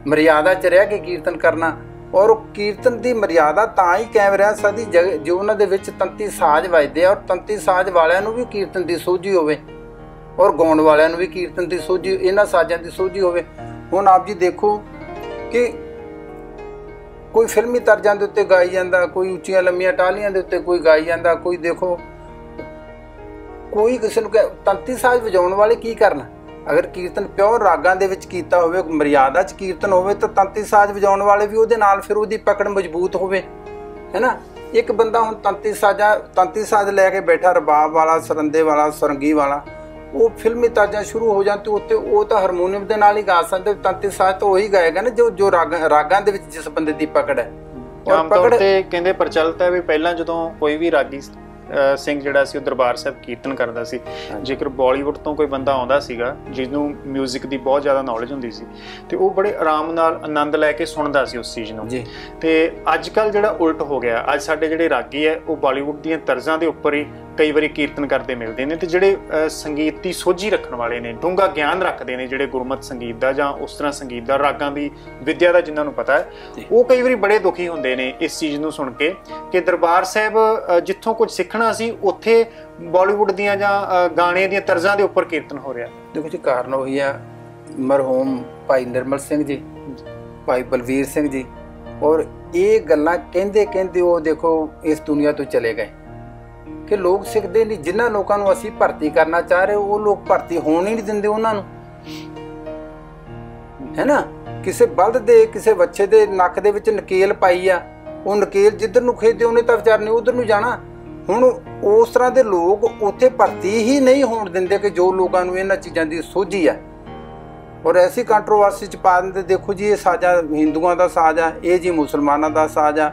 Speaker 2: ਮਰਿਆਦਾ 'ਚ ਰਹਿ ਕੇ ਕੀਰਤਨ ਕਰਨਾ, ਔਰ ਕੀਰਤਨ ਦੀ ਮਰਿਆਦਾ ਤਾਂ ਹੀ ਕਾਇਮ ਰਹਿ ਸਕਦੀ ਜੇ ਉਹਨਾਂ ਦੇ ਵਿੱਚ ਤੰਤੀ ਸਾਜ਼ ਵੱਜਦੇ ਆ, ਔਰ ਤੰਤੀ ਸਾਜ਼ ਵਾਲਿਆਂ ਨੂੰ ਵੀ ਕੀਰਤਨ ਦੀ ਸੋਝੀ ਹੋਵੇ ਔਰ ਗਾਉਣ ਵਾਲਿਆਂ ਨੂੰ ਵੀ ਕੀਰਤਨ ਦੀ ਸੋਝੀ, ਇਹਨਾਂ ਸਾਜ਼ਾਂ ਦੀ ਸੋਝੀ ਹੋਵੇ। ਹੁਣ ਆਪ ਜੀ ਦੇਖੋ ਕਿ ਕੋਈ ਫਿਲਮੀ ਤਰਜ਼ਾਂ ਦੇ ਉੱਤੇ ਗਾਈ ਜਾਂਦਾ, ਕੋਈ ਉੱਚੀਆਂ ਲੰਮੀਆਂ ਟਾਹਲੀਆਂ ਦੇ ਉੱਤੇ ਕੋਈ ਗਾਈ ਜਾਂਦਾ, ਕੋਈ ਦੇਖੋ ਕੋਈ ਕਿਸੇ ਨੂੰ ਤੰਤੀ ਸਾਜ਼ ਵਜਾਉਣ ਵਾਲੇ ਕੀ ਕਰਨ? ਅਗਰ ਕੀਰਤਨ ਪਿਓਰ ਰਾਗਾਂ ਦੇ ਵਿੱਚ ਕੀਤਾ ਹੋਵੇ, ਮਰਿਆਦਾ 'ਚ ਕੀਰਤਨ ਹੋਵੇ, ਤਾਂ ਤੰਤੀ ਸਾਜ਼ ਵਜਾਉਣ ਵਾਲੇ ਵੀ ਉਹਦੇ ਨਾਲ ਫਿਰ ਉਹਦੀ ਪਕੜ ਮਜ਼ਬੂਤ ਹੋਵੇ, ਹੈ ਨਾ। ਇੱਕ ਬੰਦਾ ਹੁਣ ਤੰਤੀ ਸਾਜ਼ ਲੈ ਕੇ ਬੈਠਾ, ਰਬਾਬ ਵਾਲਾ, ਸਰੰਦੇ ਵਾਲਾ, ਸਰੰਗੀ ਵਾਲਾ, ਉਹ ਫਿਲਮੀ ਤਰਜ਼ਾਂ ਸ਼ੁਰੂ ਹੋ ਜਾਣ ਤੇ ਉੱਤੇ ਉਹ ਤਾਂ ਹਾਰਮੋਨੀਅਮ ਦੇ ਨਾਲ ਹੀ ਗਾ ਸਕਦੇ, ਤੰਤੀ ਸਾਜ਼ ਤਾਂ ਉਹੀ ਗਾਏਗਾ ਨਾ ਜੋ ਰਾਗਾਂ ਦੇ ਵਿੱਚ ਜਿਸ ਬੰਦੇ ਦੀ ਪਕੜ ਹੈ।
Speaker 1: ਆਮ ਤੌਰ ਤੇ ਕਹਿੰਦੇ ਪ੍ਰਚਲਿਤ ਹੈ ਵੀ ਪਹਿਲਾਂ ਜਦੋਂ ਕੋਈ ਵੀ ਰਾਗੀ ਸਿੰਘ ਜਿਹੜਾ ਸੀ ਉਹ ਦਰਬਾਰ ਸਾਹਿਬ ਕੀਰਤਨ ਕਰਦਾ ਸੀ, ਜੇਕਰ ਬਾਲੀਵੁੱਡ ਤੋਂ ਕੋਈ ਬੰਦਾ ਆਉਂਦਾ ਸੀਗਾ ਜਿਹਨੂੰ ਮਿਊਜ਼ਿਕ ਦੀ ਬਹੁਤ ਜ਼ਿਆਦਾ ਨੌਲੇਜ ਹੁੰਦੀ ਸੀ, ਤੇ ਉਹ ਬੜੇ ਆਰਾਮ ਨਾਲ ਆਨੰਦ ਲੈ ਕੇ ਸੁਣਦਾ ਸੀ ਉਸ ਚੀਜ਼ ਨੂੰ। ਤੇ ਅੱਜ ਕੱਲ੍ਹ ਜਿਹੜਾ ਉਲਟ ਹੋ ਗਿਆ, ਅੱਜ ਸਾਡੇ ਜਿਹੜੇ ਰਾਗੀ ਹੈ ਉਹ ਬਾਲੀਵੁੱਡ ਦੀਆਂ ਤਰਜ਼ਾਂ ਦੇ ਉੱਪਰ ਹੀ ਕਈ ਵਾਰੀ ਕੀਰਤਨ ਕਰਦੇ ਮਿਲਦੇ ਨੇ, ਤੇ ਜਿਹੜੇ ਸੰਗੀਤ ਦੀ ਸੋਝੀ ਰੱਖਣ ਵਾਲੇ ਨੇ, ਡੂੰਘਾ ਗਿਆਨ ਰੱਖਦੇ ਨੇ ਜਿਹੜੇ ਗੁਰਮਤਿ ਸੰਗੀਤ ਦਾ ਜਾਂ ਉਸ ਤਰ੍ਹਾਂ ਸੰਗੀਤ ਦਾ, ਰਾਗਾਂ ਦੀ ਵਿਦਿਆ ਦਾ ਜਿਨ੍ਹਾਂ ਨੂੰ ਪਤਾ ਹੈ, ਉਹ ਕਈ ਵਾਰੀ ਬੜੇ ਦੁਖੀ ਹੁੰਦੇ ਨੇ ਇਸ ਚੀਜ਼ ਨੂੰ ਸੁਣ ਕੇ ਕਿ ਦਰਬਾਰ ਸਾਹਿਬ ਜਿੱਥੋਂ ਕੁਝ ਸਿੱਖਣਾ ਸੀ ਉੱਥੇ ਬਾਲੀਵੁੱਡ ਦੀਆਂ ਜਾਂ ਗਾਣੇ ਦੀਆਂ ਤਰਜ਼ਾਂ ਦੇ ਉੱਪਰ ਕੀਰਤਨ ਹੋ ਰਿਹਾ।
Speaker 2: ਦੇਖੋ ਜੀ, ਕਾਰਨ ਉਹੀ ਆ, ਮਰਹੂਮ ਭਾਈ ਨਿਰਮਲ ਸਿੰਘ ਜੀ, ਭਾਈ ਬਲਵੀਰ ਸਿੰਘ ਜੀ, ਔਰ ਇਹ ਗੱਲਾਂ ਕਹਿੰਦੇ ਕਹਿੰਦੇ ਉਹ ਦੇਖੋ ਇਸ ਦੁਨੀਆ ਤੋਂ ਚਲੇ ਗਏ ਕਿ ਲੋਕ ਸਿੱਖਦੇ ਨਹੀਂ। ਜਿਨ੍ਹਾਂ ਲੋਕਾਂ ਨੂੰ ਅਸੀਂ ਭਰਤੀ ਕਰਨਾ ਚਾਹ ਰਹੇ ਉਹ ਲੋਕ ਭਰਤੀ ਹੋਣ ਹੀ ਨਹੀਂ ਦਿੰਦੇ ਉਹਨਾਂ ਨੂੰ, ਹੈ ਨਾ। ਕਿਸੇ ਬਲਦ ਦੇ, ਕਿਸੇ ਬੱਚੇ ਦੇ ਨੱਕ ਦੇ ਵਿੱਚ ਨਕੇਲ ਪਾਈ ਆ, ਉਹ ਨਕੇਲ ਜਿੱਧਰ ਨੂੰ ਖਿੱਚਦੇ ਉਹਨੇ ਤਾਂ ਵਿਚਾਰ ਨੇ ਉਧਰ ਨੂੰ ਜਾਣਾ। ਹੁਣ ਉਸ ਤਰ੍ਹਾਂ ਦੇ ਲੋਕ ਉੱਥੇ ਭਰਤੀ ਹੀ ਨਹੀਂ ਹੋਣ ਦਿੰਦੇ ਕਿ ਜੋ ਲੋਕਾਂ ਨੂੰ ਇਹਨਾਂ ਚੀਜ਼ਾਂ ਦੀ ਸੋਝੀ ਆ, ਔਰ ਐਸੀ ਕੰਟਰੋਵਰਸੀ ਚ ਪਾ ਦਿੰਦੇ। ਦੇਖੋ ਜੀ, ਇਹ ਸਾਜ਼ਾ ਹਿੰਦੂਆਂ ਦਾ ਸਾਜ਼ ਆ, ਇਹ ਜੀ ਮੁਸਲਮਾਨਾਂ ਦਾ ਸਾਜ਼ ਆ,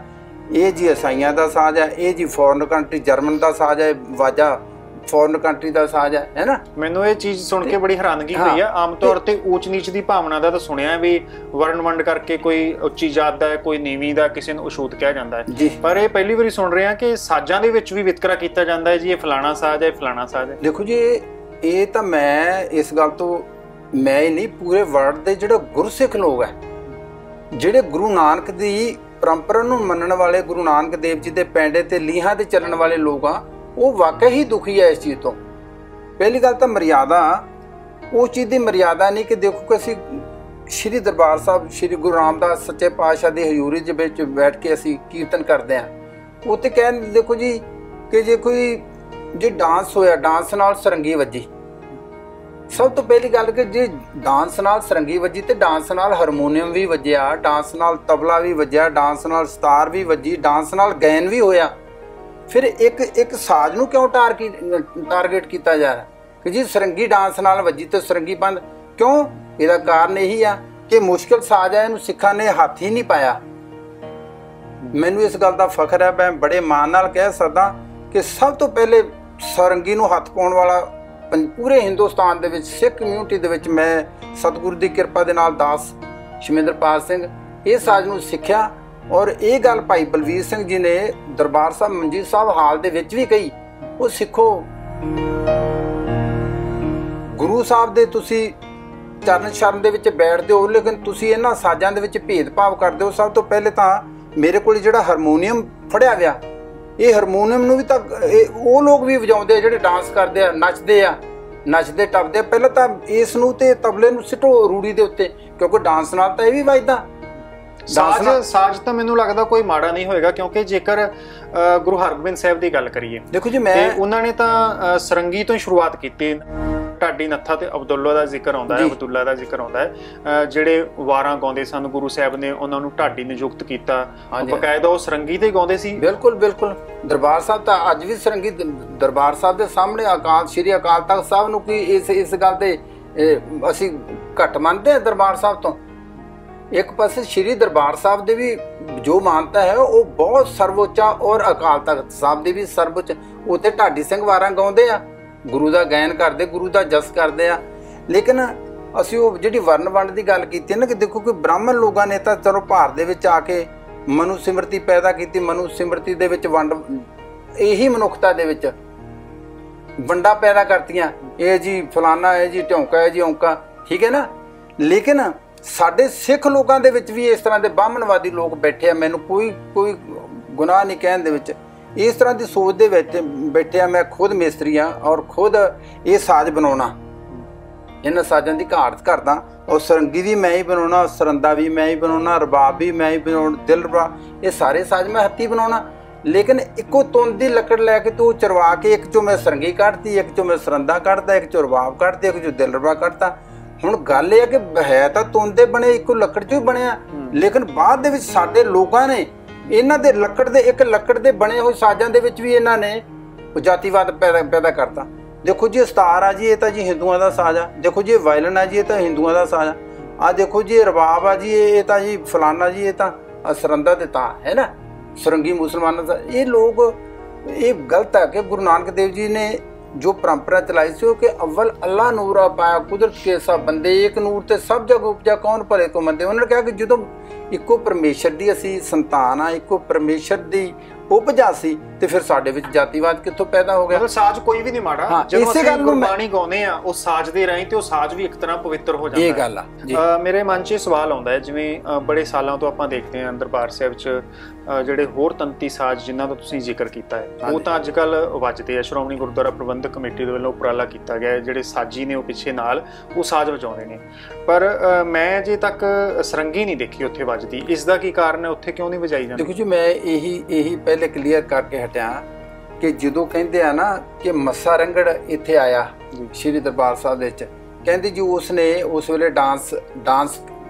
Speaker 2: ਇਹ ਜੀ ਈਸਾਈਆਂ ਦਾ ਸਾਜ਼ ਆ, ਇਹ ਜੀ ਫੋਰਨ ਕੰਟਰੀ ਜਰਮਨ ਦਾ ਸਾਜ਼ ਹੈ, ਵਾਜਾ ਫੋਰਨ ਕੰਟਰੀ ਦਾ ਸਾਜ਼ ਹੈ ਨਾ।
Speaker 1: ਮੈਨੂੰ ਇਹ ਚੀਜ਼ ਸੁਣ ਕੇ ਬੜੀ ਹੈਰਾਨਗੀ ਹੋਈ ਆ। ਆਮ ਤੌਰ ਤੇ ਊਚ ਨੀਚ ਦੀ ਭਾਵਨਾ ਦਾ ਤਾਂ ਸੁਣਿਆ ਵੀ ਵਰਨ ਵੰਡ ਕਰਕੇ ਕੋਈ ਉੱਚੀ ਜਾਤ ਦਾ, ਕੋਈ ਨੀਵੀਂ ਦਾ, ਕਿਸੇ ਨੂੰ ਅਛੂਤ ਕਿਹਾ ਜਾਂਦਾ ਹੈ, ਪਰ ਇਹ ਪਹਿਲੀ ਵਾਰੀ ਸੁਣ ਰਹੇ ਹਾਂ ਕਿ ਸਾਜ਼ਾਂ ਦੇ ਵਿੱਚ ਵੀ ਵਿਤਕਰਾ ਕੀਤਾ ਜਾਂਦਾ ਹੈ ਜੀ, ਇਹ ਫਲਾਣਾ ਸਾਜ਼ ਹੈ, ਫਲਾਣਾ ਸਾਜ਼ ਹੈ।
Speaker 2: ਦੇਖੋ ਜੀ, ਇਹ ਤਾਂ ਮੈਂ ਇਸ ਗੱਲ ਤੋਂ ਮੈਂ ਹੀ ਨਹੀਂ, ਪੂਰੇ ਵਰਲਡ ਦੇ ਜਿਹੜੇ ਗੁਰਸਿੱਖ ਲੋਕ ਹੈ, ਜਿਹੜੇ ਗੁਰੂ ਨਾਨਕ ਦੀ ਪਰੰਪਰਾ ਨੂੰ ਮੰਨਣ ਵਾਲੇ, ਗੁਰੂ ਨਾਨਕ ਦੇਵ ਜੀ ਦੇ ਪੈਂਡੇ ਤੇ ਲੀਹਾਂ ਤੇ ਚੱਲਣ ਵਾਲੇ ਲੋਕ ਆ, ਉਹ ਵਾਕਈ ਹੀ ਦੁਖੀ ਹੈ ਇਸ ਚੀਜ਼ ਤੋਂ। ਪਹਿਲੀ ਗੱਲ ਤਾਂ ਮਰਿਆਦਾ, ਉਸ ਚੀਜ਼ ਦੀ ਮਰਿਆਦਾ ਨਹੀਂ ਕਿ ਦੇਖੋ ਕਿ ਅਸੀਂ ਸ਼੍ਰੀ ਦਰਬਾਰ ਸਾਹਿਬ, ਸ਼੍ਰੀ ਗੁਰੂ ਰਾਮਦਾਸ ਸੱਚੇ ਪਾਤਸ਼ਾਹ ਦੀ ਹਜ਼ੂਰੀ ਦੇ ਵਿੱਚ ਬੈਠ ਕੇ ਅਸੀਂ ਕੀਰਤਨ ਕਰਦੇ ਹਾਂ। ਉੱਥੇ ਕਹਿੰਦੇ ਦੇਖੋ ਜੀ ਕਿ ਜੇ ਡਾਂਸ ਹੋਇਆ, ਡਾਂਸ ਨਾਲ ਸਰੰਗੀ ਵੱਜੀ। ਸਭ ਤੋਂ ਪਹਿਲੀ ਗੱਲ ਕਿ ਜੇ ਡਾਂਸ ਨਾਲ ਸਰੰਗੀ ਵੱਜੀ ਤੇ ਡਾਂਸ ਨਾਲ ਹਾਰਮੋਨੀਅਮ ਵੀ ਵੱਜਿਆ, ਡਾਂਸ ਨਾਲ ਤਬਲਾ ਵੀ ਵੱਜਿਆ, ਡਾਂਸ ਨਾਲ ਸਤਾਰ ਵੀ ਵੱਜੀ, ਡਾਂਸ ਨਾਲ ਗਾਇਨ ਵੀ ਹੋਇਆ, ਫਿਰ ਇੱਕ ਸਾਜ਼ ਨੂੰ ਕਿਉਂ ਟਾਰਗੇਟ ਕੀਤਾ ਜਾ ਰਿਹਾ ਕਿ ਜੀ ਸਰੰਗੀ ਡਾਂਸ ਨਾਲ ਵੱਜੀ ਤੇ ਸਰੰਗੀ ਬੰਦ ਕਿਉਂ? ਇਹਦਾ ਕਾਰਨ ਇਹੀ ਆ ਕਿ ਮੁਸ਼ਕਿਲ ਸਾਜ਼ ਹੈ, ਇਹਨੂੰ ਸਿੱਖਾਂ ਨੇ ਹੱਥ ਹੀ ਨਹੀਂ ਪਾਇਆ। ਮੈਨੂੰ ਇਸ ਗੱਲ ਦਾ ਫਖਰ ਹੈ, ਮੈਂ ਬੜੇ ਮਾਣ ਨਾਲ ਕਹਿ ਸਕਦਾ ਕਿ ਸਭ ਤੋਂ ਪਹਿਲੇ ਸਰੰਗੀ ਨੂੰ ਹੱਥ ਪਾਉਣ ਵਾਲਾ ਪੂਰੇ ਹਿੰਦੁਸਤਾਨ ਦੇ ਵਿੱਚ, ਸਿੱਖ ਕਮਿਊਨਿਟੀ ਦੇ ਵਿੱਚ, ਮੈਂ ਸਤਿਗੁਰੂ ਦੀ ਕਿਰਪਾ ਦੇ ਨਾਲ ਦਾਸ ਸ਼ਮਿੰਦਰਪਾਲ ਸਿੰਘ ਇਹ ਸਾਜ਼ ਨੂੰ ਸਿੱਖਿਆ। ਔਰ ਇਹ ਗੱਲ ਭਾਈ ਬਲਵੀਰ ਸਿੰਘ ਜੀ ਨੇ ਦਰਬਾਰ ਸਾਹਿਬ ਮੰਜੀਤ ਸਾਹਿਬ ਹਾਲ ਦੇ ਵਿੱਚ ਵੀ ਕਹੀ, ਉਹ ਸਿੱਖੋ ਗੁਰੂ ਸਾਹਿਬ ਦੇ ਤੁਸੀਂ ਚਰਨ ਸ਼ਰਨ ਦੇ ਵਿੱਚ ਬੈਠਦੇ ਹੋ, ਲੇਕਿਨ ਤੁਸੀਂ ਇਹਨਾਂ ਸਾਜ਼ਾਂ ਦੇ ਵਿੱਚ ਭੇਦਭਾਵ ਕਰਦੇ ਹੋ। ਸਭ ਤੋਂ ਪਹਿਲੇ ਤਾਂ ਮੇਰੇ ਕੋਲ ਜਿਹੜਾ ਹਾਰਮੋਨੀਅਮ ਫੜਿਆ ਗਿਆ, ਇਹ ਹਾਰਮੋਨੀਅਮ ਨੂੰ ਵੀ ਤਾਂ ਉਹ ਲੋਕ ਵੀ ਵਜਾਉਂਦੇ ਆ ਜਿਹੜੇ ਡਾਂਸ ਕਰਦੇ ਆ, ਨੱਚਦੇ ਟੱਪਦੇ ਆ। ਪਹਿਲਾਂ ਤਾਂ ਇਸ ਨੂੰ ਤੇ ਤਬਲੇ ਨੂੰ ਸਿੱਟੋ ਰੂੜੀ ਦੇ ਉੱਤੇ, ਕਿਉਂਕਿ ਡਾਂਸ ਨਾਲ ਤਾਂ ਇਹ ਵੀ ਵੱਜਦਾ।
Speaker 1: ਸਾਜ਼ ਤਾਂ ਮੈਨੂੰ ਲੱਗਦਾ ਕੋਈ ਮਾੜਾ ਨਹੀਂ ਹੋਏਗਾ, ਕਿਉਂਕਿ ਜੇਕਰ ਗੁਰੂ ਹਰਗੋਬਿੰਦ ਸਾਹਿਬ ਦੀ ਗੱਲ ਕਰੀਏ,
Speaker 2: ਦੇਖੋ ਜੀ,
Speaker 1: ਉਹਨਾਂ ਨੇ ਤਾਂ ਸਰੰਗੀ ਤੋਂ ਹੀ ਸ਼ੁਰੂਆਤ ਕੀਤੀ। ਢਾਡੀ ਨੱਥਾ ਤੇ ਅਬਦੁੱਲਾ ਦਾ ਜ਼ਿਕਰ ਆਉਂਦਾ ਹੈ, ਅਬਦੁੱਲਾ ਦਾ ਜ਼ਿਕਰ ਆਉਂਦਾ ਹੈ, ਜਿਹੜੇ ਵਾਰਾਂ ਗਾਉਂਦੇ ਸਨ, ਗੁਰੂ ਸਾਹਿਬ ਨੇ ਉਹਨਾਂ ਨੂੰ ਢਾਡੀ ਨਿਯੁਕਤ ਕੀਤਾ, ਬਕਾਇਦਾ ਉਹ ਸਰੰਗੀ ਤੇ ਗਾਉਂਦੇ ਸੀ।
Speaker 2: ਬਿਲਕੁਲ ਬਿਲਕੁਲ। ਦਰਬਾਰ ਸਾਹਿਬ ਤਾਂ ਅੱਜ ਵੀ ਸਰੰਗੀ, ਦਰਬਾਰ ਸਾਹਿਬ ਦੇ ਸਾਹਮਣੇ ਸ਼੍ਰੀ ਅਕਾਲ ਤਖਤ ਸਾਹਿਬ ਨੂੰ ਕੀ ਇਸ ਗੱਲ ਤੇ ਅਸੀਂ ਘੱਟ ਮੰਨਦੇ ਹਾਂ ਦਰਬਾਰ ਸਾਹਿਬ ਤੋਂ। ਇੱਕ ਪਾਸੇ ਸ਼੍ਰੀ ਦਰਬਾਰ ਸਾਹਿਬ ਦੇ ਵੀ ਜੋ ਮਾਨਤਾ ਹੈ ਉਹ ਬਹੁਤ ਸਰਵਉੱਚਾ, ਔਰ ਅਕਾਲ ਤਖਤ ਸਾਹਿਬ ਦੇ ਵੀ ਸਰਵਉੱਚ। ਉੱਥੇ ਢਾਡੀ ਸਿੰਘ ਵਾਰਾਂ ਗਾਉਂਦੇ ਆ, ਗੁਰੂ ਦਾ ਗਾਇਨ ਕਰਦੇ, ਗੁਰੂ ਦਾ ਜਸ ਕਰਦੇ ਆ। ਲੇਕਿਨ ਅਸੀਂ ਉਹ ਜਿਹੜੀ ਵਰਨ ਵੰਡ ਦੀ ਗੱਲ ਕੀਤੀ ਨਾ, ਕਿ ਦੇਖੋ ਕਿ ਬ੍ਰਾਹਮਣ ਲੋਕਾਂ ਨੇ ਤਾਂ ਚਲੋ ਭਾਰਤ ਦੇ ਵਿੱਚ ਆ ਕੇ ਮਨੁ ਸਿਮਰਤੀ ਪੈਦਾ ਕੀਤੀ, ਮਨੁ ਸਿਮਰਤੀ ਦੇ ਵਿੱਚ ਵੰਡ, ਇਹੀ ਮਨੁੱਖਤਾ ਦੇ ਵਿੱਚ ਵੰਡਾਂ ਪੈਦਾ ਕਰਤੀਆਂ, ਇਹ ਜੀ ਫਲਾਨਾ, ਇਹ ਜੀ ਢੌਂਕਾ, ਇਹ ਜੀ ਔਂਕਾ, ਠੀਕ ਹੈ ਨਾ। ਲੇਕਿਨ ਸਾਡੇ ਸਿੱਖ ਲੋਕਾਂ ਦੇ ਵਿੱਚ ਵੀ ਇਸ ਤਰ੍ਹਾਂ ਦੇ ਬਾਹਮਣਵਾਦੀ ਲੋਕ ਬੈਠੇ ਆ, ਮੈਨੂੰ ਕੋਈ ਗੁਨਾਹ ਨਹੀਂ ਕਹਿਣ ਦੇ ਵਿੱਚ, ਇਸ ਤਰ੍ਹਾਂ ਦੀ ਸੋਚ ਦੇ ਵਿੱਚ ਬੈਠੇ ਆ। ਮੈਂ ਖੁਦ ਮਿਸਤਰੀ ਆ ਔਰ ਖੁਦ ਇਹ ਸਾਜ਼ ਬਣਾਉਣਾ, ਇਹਨਾਂ ਸਾਜ਼ਾਂ ਦੀ ਘਾਟ ਕਰਦਾ, ਔਰ ਸਰੰਗੀ ਵੀ ਮੈਂ ਹੀ ਬਣਾਉਣਾ, ਸਰੰਦਾ ਵੀ ਮੈਂ ਹੀ ਬਣਾਉਣਾ, ਰਬਾਬ ਵੀ ਮੈਂ ਹੀ ਬਣਾਉਣਾ, ਦਿਲ ਰਬਾਬ, ਇਹ ਸਾਰੇ ਸਾਜ਼ ਮੈਂ ਹੱਥੀਂ ਬਣਾਉਣਾ। ਲੇਕਿਨ ਇੱਕੋ ਤੁੰਦ ਦੀ ਲੱਕੜ ਲੈ ਕੇ ਤੂੰ ਚਰਵਾ ਕੇ, ਇੱਕ ਚੋਂ ਮੈਂ ਸਰੰਗੀ ਕੱਢਤੀ, ਇੱਕ ਚੋਂ ਮੈਂ ਸਰੰਦਾ ਕੱਢਦਾ, ਇੱਕ ਚੋਂ ਰਬਾਬ ਕੱਢਦੇ, ਇੱਕ ਚੋਂ ਦਿਲ ਰਬਾਬ ਕੱਢਤਾ। ਹੁਣ ਗੱਲ ਇਹ ਹੈ ਕਿ ਹੈ ਤਾਂ ਤੁੰਦ ਦੇ ਬਣੇ, ਇੱਕੋ ਲੱਕੜ ਚੋਂ ਹੀ ਬਣਿਆ, ਲੇਕਿਨ ਬਾਅਦ ਦੇ ਵਿੱਚ ਸਾਡੇ ਲੋਕਾਂ ਨੇ ਇਹਨਾਂ ਦੇ ਇੱਕ ਲੱਕੜ ਦੇ ਬਣੇ ਹੋਏ ਸਾਜ਼ਾਂ ਦੇ ਵਿੱਚ ਵੀ ਇਹਨਾਂ ਨੇ ਜਾਤੀਵਾਦ ਪੈਦਾ ਕਰਤਾ। ਦੇਖੋ ਜੀ, ਸਤਾਰ ਆ ਜੀ, ਇਹ ਤਾਂ ਜੀ ਹਿੰਦੂਆਂ ਦਾ ਸਾਜ਼ ਆ। ਦੇਖੋ ਜੀ, ਵਾਇਲਨ ਆ ਜੀ, ਇਹ ਤਾਂ ਹਿੰਦੂਆਂ ਦਾ ਸਾਜ਼ ਆ। ਦੇਖੋ ਜੀ, ਇਹ ਰਬਾਬ ਆ ਜੀ, ਇਹ ਤਾਂ ਜੀ ਫਲਾਨਾ ਜੀ, ਇਹ ਤਾਂ ਸਰੰਦਾ ਤੇ ਤਾਂ ਹੈ ਨਾ, ਸਰੰਗੀ ਮੁਸਲਮਾਨਾਂ ਦਾ। ਇਹ ਲੋਕ, ਇਹ ਗਲਤ ਹੈ ਕਿ ਗੁਰੂ ਨਾਨਕ ਦੇਵ ਜੀ ਨੇ जो परंपरा चलाई सी कि अव्वल अल्लाह नूरा पाया कुदरत के सब बंदे, एक नूर ते सब जग उपजा कौन भले को मंदे। उन्होंने कहा कि जो इको परमेश्वर की असी संतान हाँ, इको परमेश्वर की ਉਪਜਾ ਸੀ ਤੇ ਫਿਰ ਸਾਡੇ ਵਿੱਚ ਜਾਤੀਵਾਦ ਕਿੱਥੋਂ ਪੈਦਾ ਹੋ ਗਿਆ?
Speaker 1: ਮਤਲਬ ਸਾਜ਼ ਕੋਈ ਵੀ ਨਹੀਂ ਮਾੜਾ,
Speaker 2: ਹਾਂ,
Speaker 1: ਜਦੋਂ
Speaker 2: ਇਸੇ
Speaker 1: ਅਸੀਂ
Speaker 2: ਗੱਲ ਨੂੰ
Speaker 1: ਗੁਰਬਾਣੀ ਗਾਉਂਦੇ ਆ ਉਹ ਸਾਜ਼ ਦੇ ਰਾਹੀਂ, ਤੇ ਉਹ ਸਾਜ਼ ਵੀ ਇੱਕ ਤਰ੍ਹਾਂ ਪਵਿੱਤਰ ਹੋ ਜਾਂਦਾ ਹੈ।
Speaker 2: ਇਹ ਗੱਲ ਆ ਜੀ।
Speaker 1: ਮੇਰੇ ਮਨ 'ਚ ਇਹ ਸਵਾਲ ਆਉਂਦਾ ਹੈ, ਜਿਵੇਂ ਬੜੇ ਸਾਲਾਂ ਤੋਂ ਆਪਾਂ ਦੇਖਦੇ ਹਾਂ ਦਰਬਾਰ ਸਾਹਿਬ 'ਚ ਜਿਹੜੇ ਹੋਰ ਤੰਤੀ ਸਾਜ਼ ਜਿਨ੍ਹਾਂ ਦਾ ਤੁਸੀਂ ਜ਼ਿਕਰ ਕੀਤਾ ਹੈ, ਉਹ ਤਾਂ ਅੱਜ ਕੱਲ੍ਹ ਵੱਜਦੇ ਆ। ਸ਼੍ਰੋਮਣੀ ਗੁਰਦੁਆਰਾ ਪ੍ਰਬੰਧਕ ਕਮੇਟੀ ਦੇ ਵੱਲੋਂ ਉਪਰਾਲਾ ਕੀਤਾ ਗਿਆ ਹੈ, ਜਿਹੜੇ ਸਾਜੀ ਨੇ ਉਹ ਪਿੱਛੇ ਨਾਲ ਉਹ ਸਾਜ਼ ਵਜਾਉਂਦੇ ਨੇ, ਪਰ ਮੈਂ ਅਜੇ ਤੱਕ ਸਰੰਗੀ ਨਹੀਂ ਦੇਖੀ ਉੱਥੇ ਵੱਜਦੀ। ਇਸ ਦਾ ਕੀ ਕਾਰਨ ਹੈ, ਉੱਥੇ ਕਿਉਂ ਨਹੀਂ ਵਜਾਈ ਜਾਂਦੀ?
Speaker 2: ਦੇਖੋ ਜੀ, ਮੈਂ ਇਹੀ ਪਹਿਲੇ ਕਲੀਅਰ ਕਰਕੇ ਹਟਿਆ ਕਿ ਜਦੋਂ ਕਹਿੰਦੇ ਆ ਨਾ ਕਿ ਮੱਸਾ ਰੰਗੜ ਇੱਥੇ ਆਇਆ ਸ਼੍ਰੀ ਦਰਬਾਰ ਸਾਹਿਬ ਦੇ ਵਿੱਚ, ਕਹਿੰਦੇ ਜੀ ਉਸਨੇ ਉਸ ਵੇਲੇ ਡਾਂਸ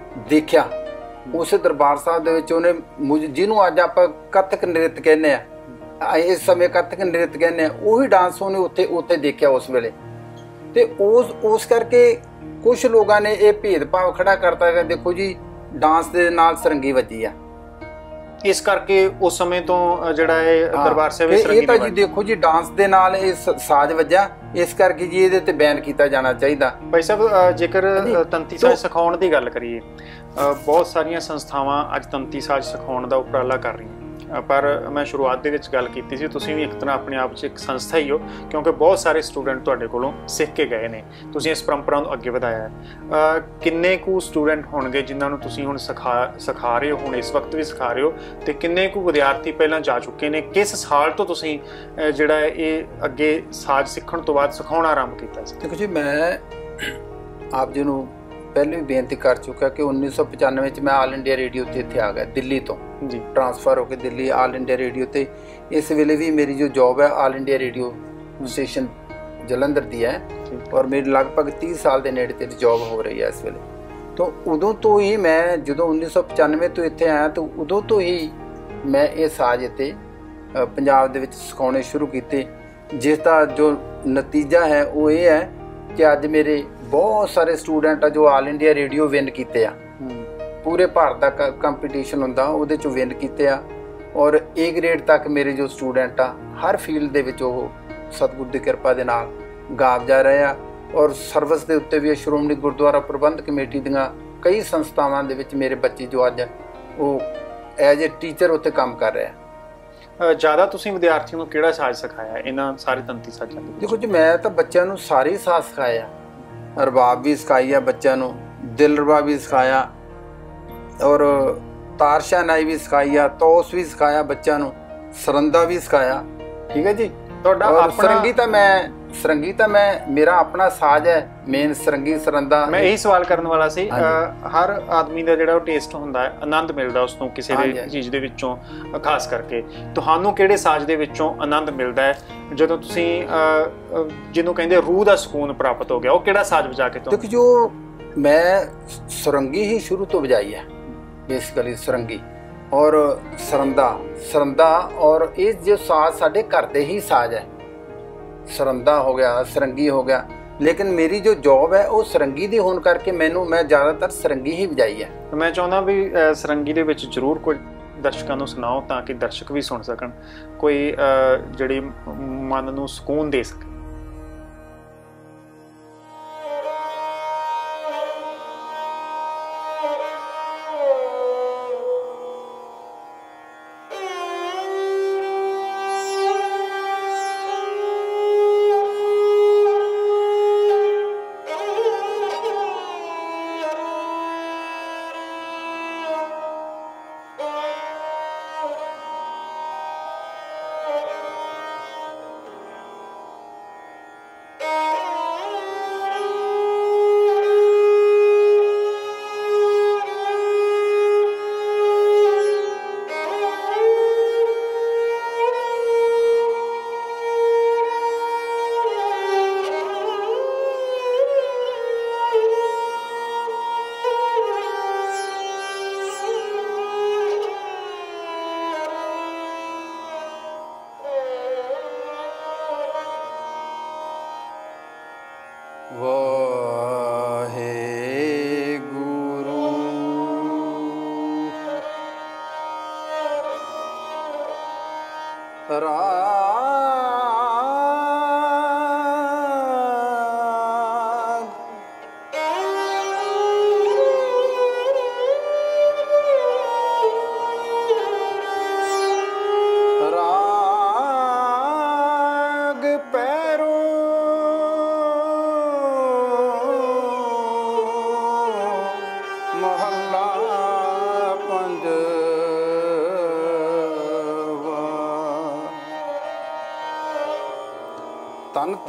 Speaker 2: ਦੇਖਿਆ ਉਸ ਦਰਬਾਰ ਸਾਹਿਬ ਦੇ ਵਿੱਚ। ਉਹਨੇ ਜਿਹਨੂੰ ਅੱਜ ਆਪਾਂ ਕੱਥਕ ਨ੍ਰਿਤ ਕਹਿੰਦੇ ਆ, ਇਸ ਸਮੇਂ ਕੱਥਕ ਨ੍ਰਿਤ ਕਹਿੰਦੇ ਆ, ਉਹੀ ਡਾਂਸ ਉਹਨੇ ਉੱਥੇ ਦੇਖਿਆ ਉਸ ਵੇਲੇ। ਤੇ ਉਸ ਕਰਕੇ ਕੁਝ ਲੋਕਾਂ ਨੇ ਇਹ ਭੇਦਭਾਵ ਖੜਾ ਕਰਤਾ ਕਿ ਦੇਖੋ ਜੀ ਡਾਂਸ ਦੇ ਨਾਲ ਸਰੰਗੀ ਵੱਜੀ ਆ,
Speaker 1: ਇਸ ਕਰਕੇ ਉਸ ਸਮੇਂ ਤੋਂ ਜਿਹੜਾ ਇਹ ਦਰਬਾਰ ਸਾਹਿਬ
Speaker 2: ਇਹ ਤਾਂ ਜੀ ਦੇਖੋ ਜੀ ਡਾਂਸ ਦੇ ਨਾਲ ਇਹ ਸਾਜ਼ ਵੱਜਾ, ਇਸ ਕਰਕੇ ਜੀ ਇਹਦੇ ਤੇ ਬੈਨ ਕੀਤਾ ਜਾਣਾ ਚਾਹੀਦਾ।
Speaker 1: ਭਾਈ ਸਾਹਿਬ, ਜੇਕਰ ਤੰਤੀ ਸਾਜ਼ ਸਿਖਾਉਣ ਦੀ ਗੱਲ ਕਰੀਏ, ਬਹੁਤ ਸਾਰੀਆਂ ਸੰਸਥਾਵਾਂ ਅੱਜ ਤੰਤੀ ਸਾਜ਼ ਸਿਖਾਉਣ ਦਾ ਉਪਰਾਲਾ ਕਰ ਰਹੀਆਂ, ਪਰ ਮੈਂ ਸ਼ੁਰੂਆਤ ਦੇ ਵਿੱਚ ਗੱਲ ਕੀਤੀ ਸੀ, ਤੁਸੀਂ ਵੀ ਇੱਕ ਤਰ੍ਹਾਂ ਆਪਣੇ ਆਪ 'ਚ ਇੱਕ ਸੰਸਥਾ ਹੀ ਹੋ, ਕਿਉਂਕਿ ਬਹੁਤ ਸਾਰੇ ਸਟੂਡੈਂਟ ਤੁਹਾਡੇ ਕੋਲੋਂ ਸਿੱਖ ਕੇ ਗਏ ਨੇ, ਤੁਸੀਂ ਇਸ ਪਰੰਪਰਾ ਨੂੰ ਅੱਗੇ ਵਧਾਇਆ ਹੈ। ਕਿੰਨੇ ਕੁ ਸਟੂਡੈਂਟ ਹੋਣਗੇ ਜਿਨ੍ਹਾਂ ਨੂੰ ਤੁਸੀਂ ਹੁਣ ਸਿਖਾ ਰਹੇ ਹੋ, ਹੁਣ ਇਸ ਵਕਤ ਵੀ ਸਿਖਾ ਰਹੇ ਹੋ, ਤੇ ਕਿੰਨੇ ਕੁ ਵਿਦਿਆਰਥੀ ਪਹਿਲਾਂ ਜਾ ਚੁੱਕੇ ਨੇ? ਕਿਸ ਸਾਲ ਤੋਂ ਤੁਸੀਂ ਜਿਹੜਾ ਇਹ ਅੱਗੇ ਸਾਜ਼ ਸਿੱਖਣ ਤੋਂ ਬਾਅਦ ਸਿਖਾਉਣਾ ਆਰੰਭ ਕੀਤਾ ਸੀ?
Speaker 2: ਦੇਖੋ ਜੀ, ਮੈਂ ਆਪ ਜੀ ਨੂੰ ਪਹਿਲੇ ਵੀ ਬੇਨਤੀ ਕਰ ਚੁੱਕਾ ਕਿ 1995 ਚ ਮੈਂ ਆਲ ਇੰਡੀਆ ਰੇਡੀਓ ਤੇ ਇੱਥੇ ਆ ਗਿਆ, ਦਿੱਲੀ ਤੋਂ ਜੀ ਟ੍ਰਾਂਸਫਰ ਹੋ ਕੇ ਦਿੱਲੀ ਆਲ ਇੰਡੀਆ ਰੇਡੀਓ ਤੇ। ਇਸ ਵੇਲੇ ਵੀ ਮੇਰੀ ਜੋ ਜੌਬ ਹੈ all India radio station Jalandhar ਦੀ ਹੈ, ਔਰ ਮੇਰੀ ਲਗਭਗ 30 ਸਾਲ ਦੇ ਨੇੜੇ ਤੇ ਜੌਬ ਹੋ ਰਹੀ ਹੈ ਇਸ ਵੇਲੇ। ਤਾਂ ਉਦੋਂ ਤੋਂ ਹੀ ਮੈਂ ਜਦੋਂ 1995 ਤੋਂ ਇੱਥੇ ਆਇਆ, ਤਾਂ ਉਦੋਂ ਤੋਂ ਹੀ ਮੈਂ ਇਹ ਸਾਜ਼ ਇੱਥੇ ਪੰਜਾਬ ਦੇ ਵਿੱਚ ਸਿਖਾਉਣੇ ਸ਼ੁਰੂ ਕੀਤੇ, ਜਿਸ ਦਾ ਜੋ ਨਤੀਜਾ ਹੈ ਉਹ ਇਹ ਹੈ ਕਿ ਅੱਜ ਮੇਰੇ ਬਹੁਤ ਸਾਰੇ ਸਟੂਡੈਂਟ ਆ ਜੋ ਆਲ ਇੰਡੀਆ ਰੇਡੀਓ ਵਿਨ ਕੀਤੇ ਆ। ਪੂਰੇ ਭਾਰਤ ਦਾ ਕੰਪੀਟੀਸ਼ਨ ਹੁੰਦਾ, ਉਹਦੇ 'ਚੋਂ ਵਿਨ ਕੀਤੇ ਆ, ਔਰ ਏ ਗ੍ਰੇਡ ਤੱਕ ਮੇਰੇ ਜੋ ਸਟੂਡੈਂਟ ਆ ਹਰ ਫੀਲਡ ਦੇ ਵਿੱਚ ਉਹ ਸਤਿਗੁਰ ਦੀ ਕਿਰਪਾ ਦੇ ਨਾਲ ਗਾਵ ਜਾ ਰਹੇ ਆ। ਔਰ ਸਰਵਿਸ ਦੇ ਉੱਤੇ ਵੀ ਸ਼੍ਰੋਮਣੀ ਗੁਰਦੁਆਰਾ ਪ੍ਰਬੰਧਕ ਕਮੇਟੀ ਦੀਆਂ ਕਈ ਸੰਸਥਾਵਾਂ ਦੇ ਵਿੱਚ ਮੇਰੇ ਬੱਚੇ ਜੋ ਅੱਜ ਉਹ ਐਜ਼ ਏ ਟੀਚਰ ਉੱਤੇ ਕੰਮ ਕਰ ਰਹੇ ਆ।
Speaker 1: ਜ਼ਿਆਦਾ ਤੁਸੀਂ ਵਿਦਿਆਰਥੀਆਂ ਨੂੰ ਕਿਹੜਾ ਸਾਜ਼ ਸਿਖਾਇਆ ਇਹਨਾਂ ਸਾਰੇ ਤੰਤੀ ਸਾਜ਼ਾਂ ਦੇ?
Speaker 2: ਦੇਖੋ ਜੀ, ਮੈਂ ਤਾਂ ਬੱਚਿਆਂ ਨੂੰ ਸਾਰੇ ਸਾਜ਼ ਸਿਖਾਏ ਆ, ਰਬਾਬ ਵੀ ਸਿਖਾਈ ਆ ਬੱਚਿਆਂ ਨੂੰ, ਦਿਲ ਰਬਾਬ ਵੀ ਸਿਖਾਇਆ, ਔਰ ਤਾਰਸ਼ਾਨਾਈ ਵੀ ਸਿਖਾਈ ਆ, ਤੌਸ ਵੀ ਸਿਖਾਇਆ ਬੱਚਿਆਂ ਨੂੰ, ਸਰੰਦਾ ਵੀ ਸਿਖਾਇਆ। ਠੀਕ ਹੈ ਜੀ।
Speaker 1: ਤੁਹਾਡਾ ਆਪਣਾ
Speaker 2: ਸਰੰਗੀ ਤਾਂ ਮੈਂ ਮੇਰਾ ਆਪਣਾ ਸਾਜ਼ ਹੈ ਮੇਨ, ਸਰੰਗੀ ਸਰੰਦਾ। ਮੈਂ
Speaker 1: ਇਹੀ ਸਵਾਲ ਕਰਨ ਵਾਲਾ ਸੀ। ਹਰ ਆਦਮੀ ਦਾ ਜਿਹੜਾ ਉਹ ਟੇਸਟ ਹੁੰਦਾ ਹੈ, ਆਨੰਦ ਮਿਲਦਾ ਉਸ ਤੋਂ ਕਿਸੇ ਦੇ ਚੀਜ਼ ਦੇ ਵਿੱਚੋਂ, ਖਾਸ ਕਰਕੇ ਤੁਹਾਨੂੰ ਕਿਹੜੇ ਸਾਜ਼ ਦੇ ਵਿੱਚੋਂ ਆਨੰਦ ਮਿਲਦਾ ਹੈ ਜਦੋਂ ਤੁਸੀਂ ਜਿਹਨੂੰ ਕਹਿੰਦੇ ਰੂਹ ਦਾ ਸਕੂਨ ਪ੍ਰਾਪਤ ਹੋ ਗਿਆ, ਉਹ ਕਿਹੜਾ ਸਾਜ਼ ਵਜਾ ਕੇ?
Speaker 2: ਦੇਖੋ, ਜੋ ਮੈਂ ਸੁਰੰਗੀ ਹੀ ਸ਼ੁਰੂ ਤੋਂ ਵਜਾਈ ਹੈ ਬੇਸਿਕਲੀ, ਸੁਰੰਗੀ ਔਰ ਸਰੰਦਾ ਔਰ ਇਹ ਜੋ ਸਾਜ਼ ਸਾਡੇ ਘਰ ਦੇ ਹੀ ਸਾਜ਼ ਹੈ, ਸਰੰਦਾ ਹੋ ਗਿਆ, ਸਰੰਗੀ ਹੋ ਗਿਆ। ਲੇਕਿਨ ਮੇਰੀ ਜੋ ਜੌਬ ਹੈ ਉਹ ਸਰੰਗੀ ਦੀ ਹੋਣ ਕਰਕੇ ਮੈਂ ਜ਼ਿਆਦਾਤਰ ਸਰੰਗੀ ਹੀ ਵਜਾਈ ਹੈ।
Speaker 1: ਮੈਂ ਚਾਹੁੰਦਾ ਵੀ ਸਰੰਗੀ ਦੇ ਵਿੱਚ ਜ਼ਰੂਰ ਕੋਈ ਦਰਸ਼ਕਾਂ ਨੂੰ ਸੁਣਾਓ ਤਾਂ ਕਿ ਦਰਸ਼ਕ ਵੀ ਸੁਣ ਸਕਣ, ਕੋਈ ਜਿਹੜੀ ਮਨ ਨੂੰ ਸਕੂਨ ਦੇ ਸਕੇ।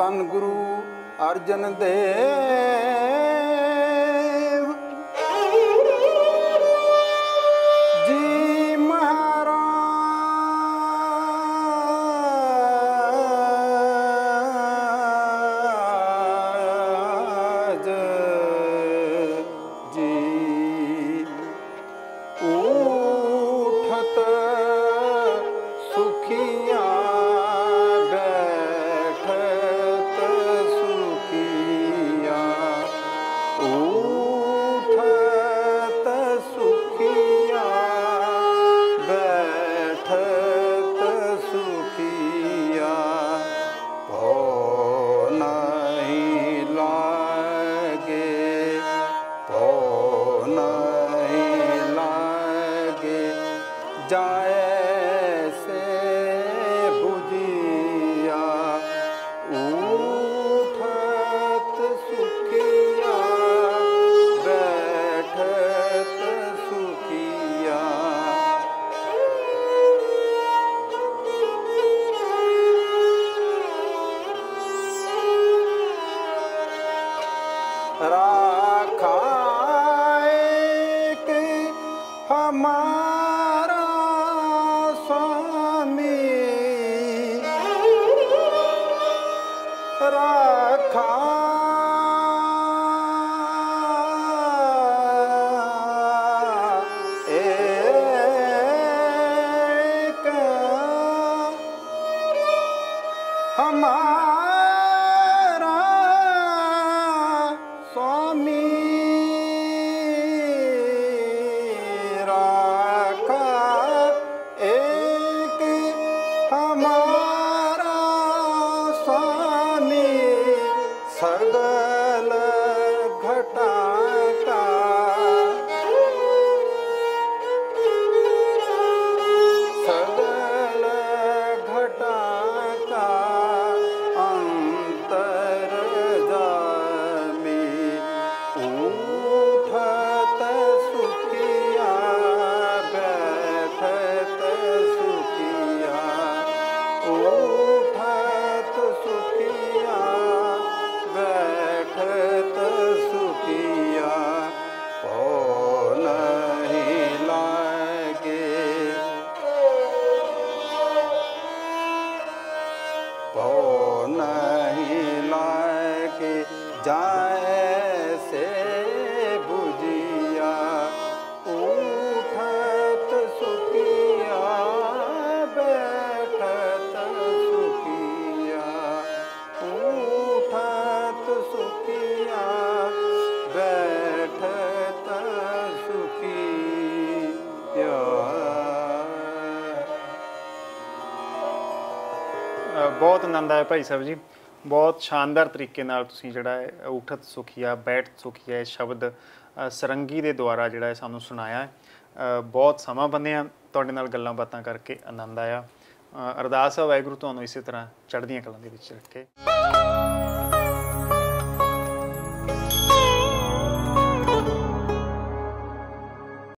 Speaker 2: ਧੰਨ ਗੁਰੂ ਅਰਜਨ ਦੇਵ ਜੀ ਮਹਾਰਾਜ ਜੀ ਊਠਤ ਸੁਖੀਆਂ ਬੈਠਤ ਸੁਖੀਆਂ ਊਠਤ ਸੁਖੀਆਂ ਬੈਠਤ ਸੁਖੀਆਂ ਭੋ ਨਹੀਂ ਲਾਗੇ ਭੋ ਨਹੀਂ ਲਾਗੇ ਜਾਏ ਸੇ ਬੁਝਿਆ ਊਠਤ ਸੁਖੀਆ ਬੈਠਤ ਸੁਖੀਆ राखा एक हमारा स्वामी राखा एक हमारा स्वामी राखा एक हमारा स्वामी सगल घटा का सगल घटा का अंतर जामी ऊठत सुखिया बैठत सुखिया ऊठत सुखिया बैठत सुखिया ओ नहीं लागे ओ नहीं लागे जाए से बुझिया ऊठत सुखिया बैठत सुखिया ऊठत सुखिया बैठत सुखिया।
Speaker 1: ਬਹੁਤ ਆਨੰਦ ਆਇਆ ਭਾਈ ਸਾਹਿਬ ਜੀ। ਬਹੁਤ ਸ਼ਾਨਦਾਰ ਤਰੀਕੇ ਨਾਲ ਤੁਸੀਂ ਜਿਹੜਾ ਹੈ ਉਠਤ ਸੁਖੀਆ ਬੈਠ ਸੁਖੀਆ ਇਹ ਸ਼ਬਦ ਸਰੰਗੀ ਦੇ ਦੁਆਰਾ ਜਿਹੜਾ ਹੈ ਸਾਨੂੰ ਸੁਣਾਇਆ। ਬਹੁਤ ਸਮਾਂ ਬੰਨਿਆ ਤੁਹਾਡੇ ਨਾਲ ਗੱਲਾਂ ਬਾਤਾਂ ਕਰਕੇ ਆਨੰਦ ਆਇਆ। ਅਰਦਾਸ ਹੈ ਵਾਹਿਗੁਰੂ ਤੁਹਾਨੂੰ ਇਸੇ ਤਰ੍ਹਾਂ ਚੜ੍ਹਦੀਆਂ ਕਲਾਂ ਦੇ ਵਿੱਚ ਰੱਖੇ।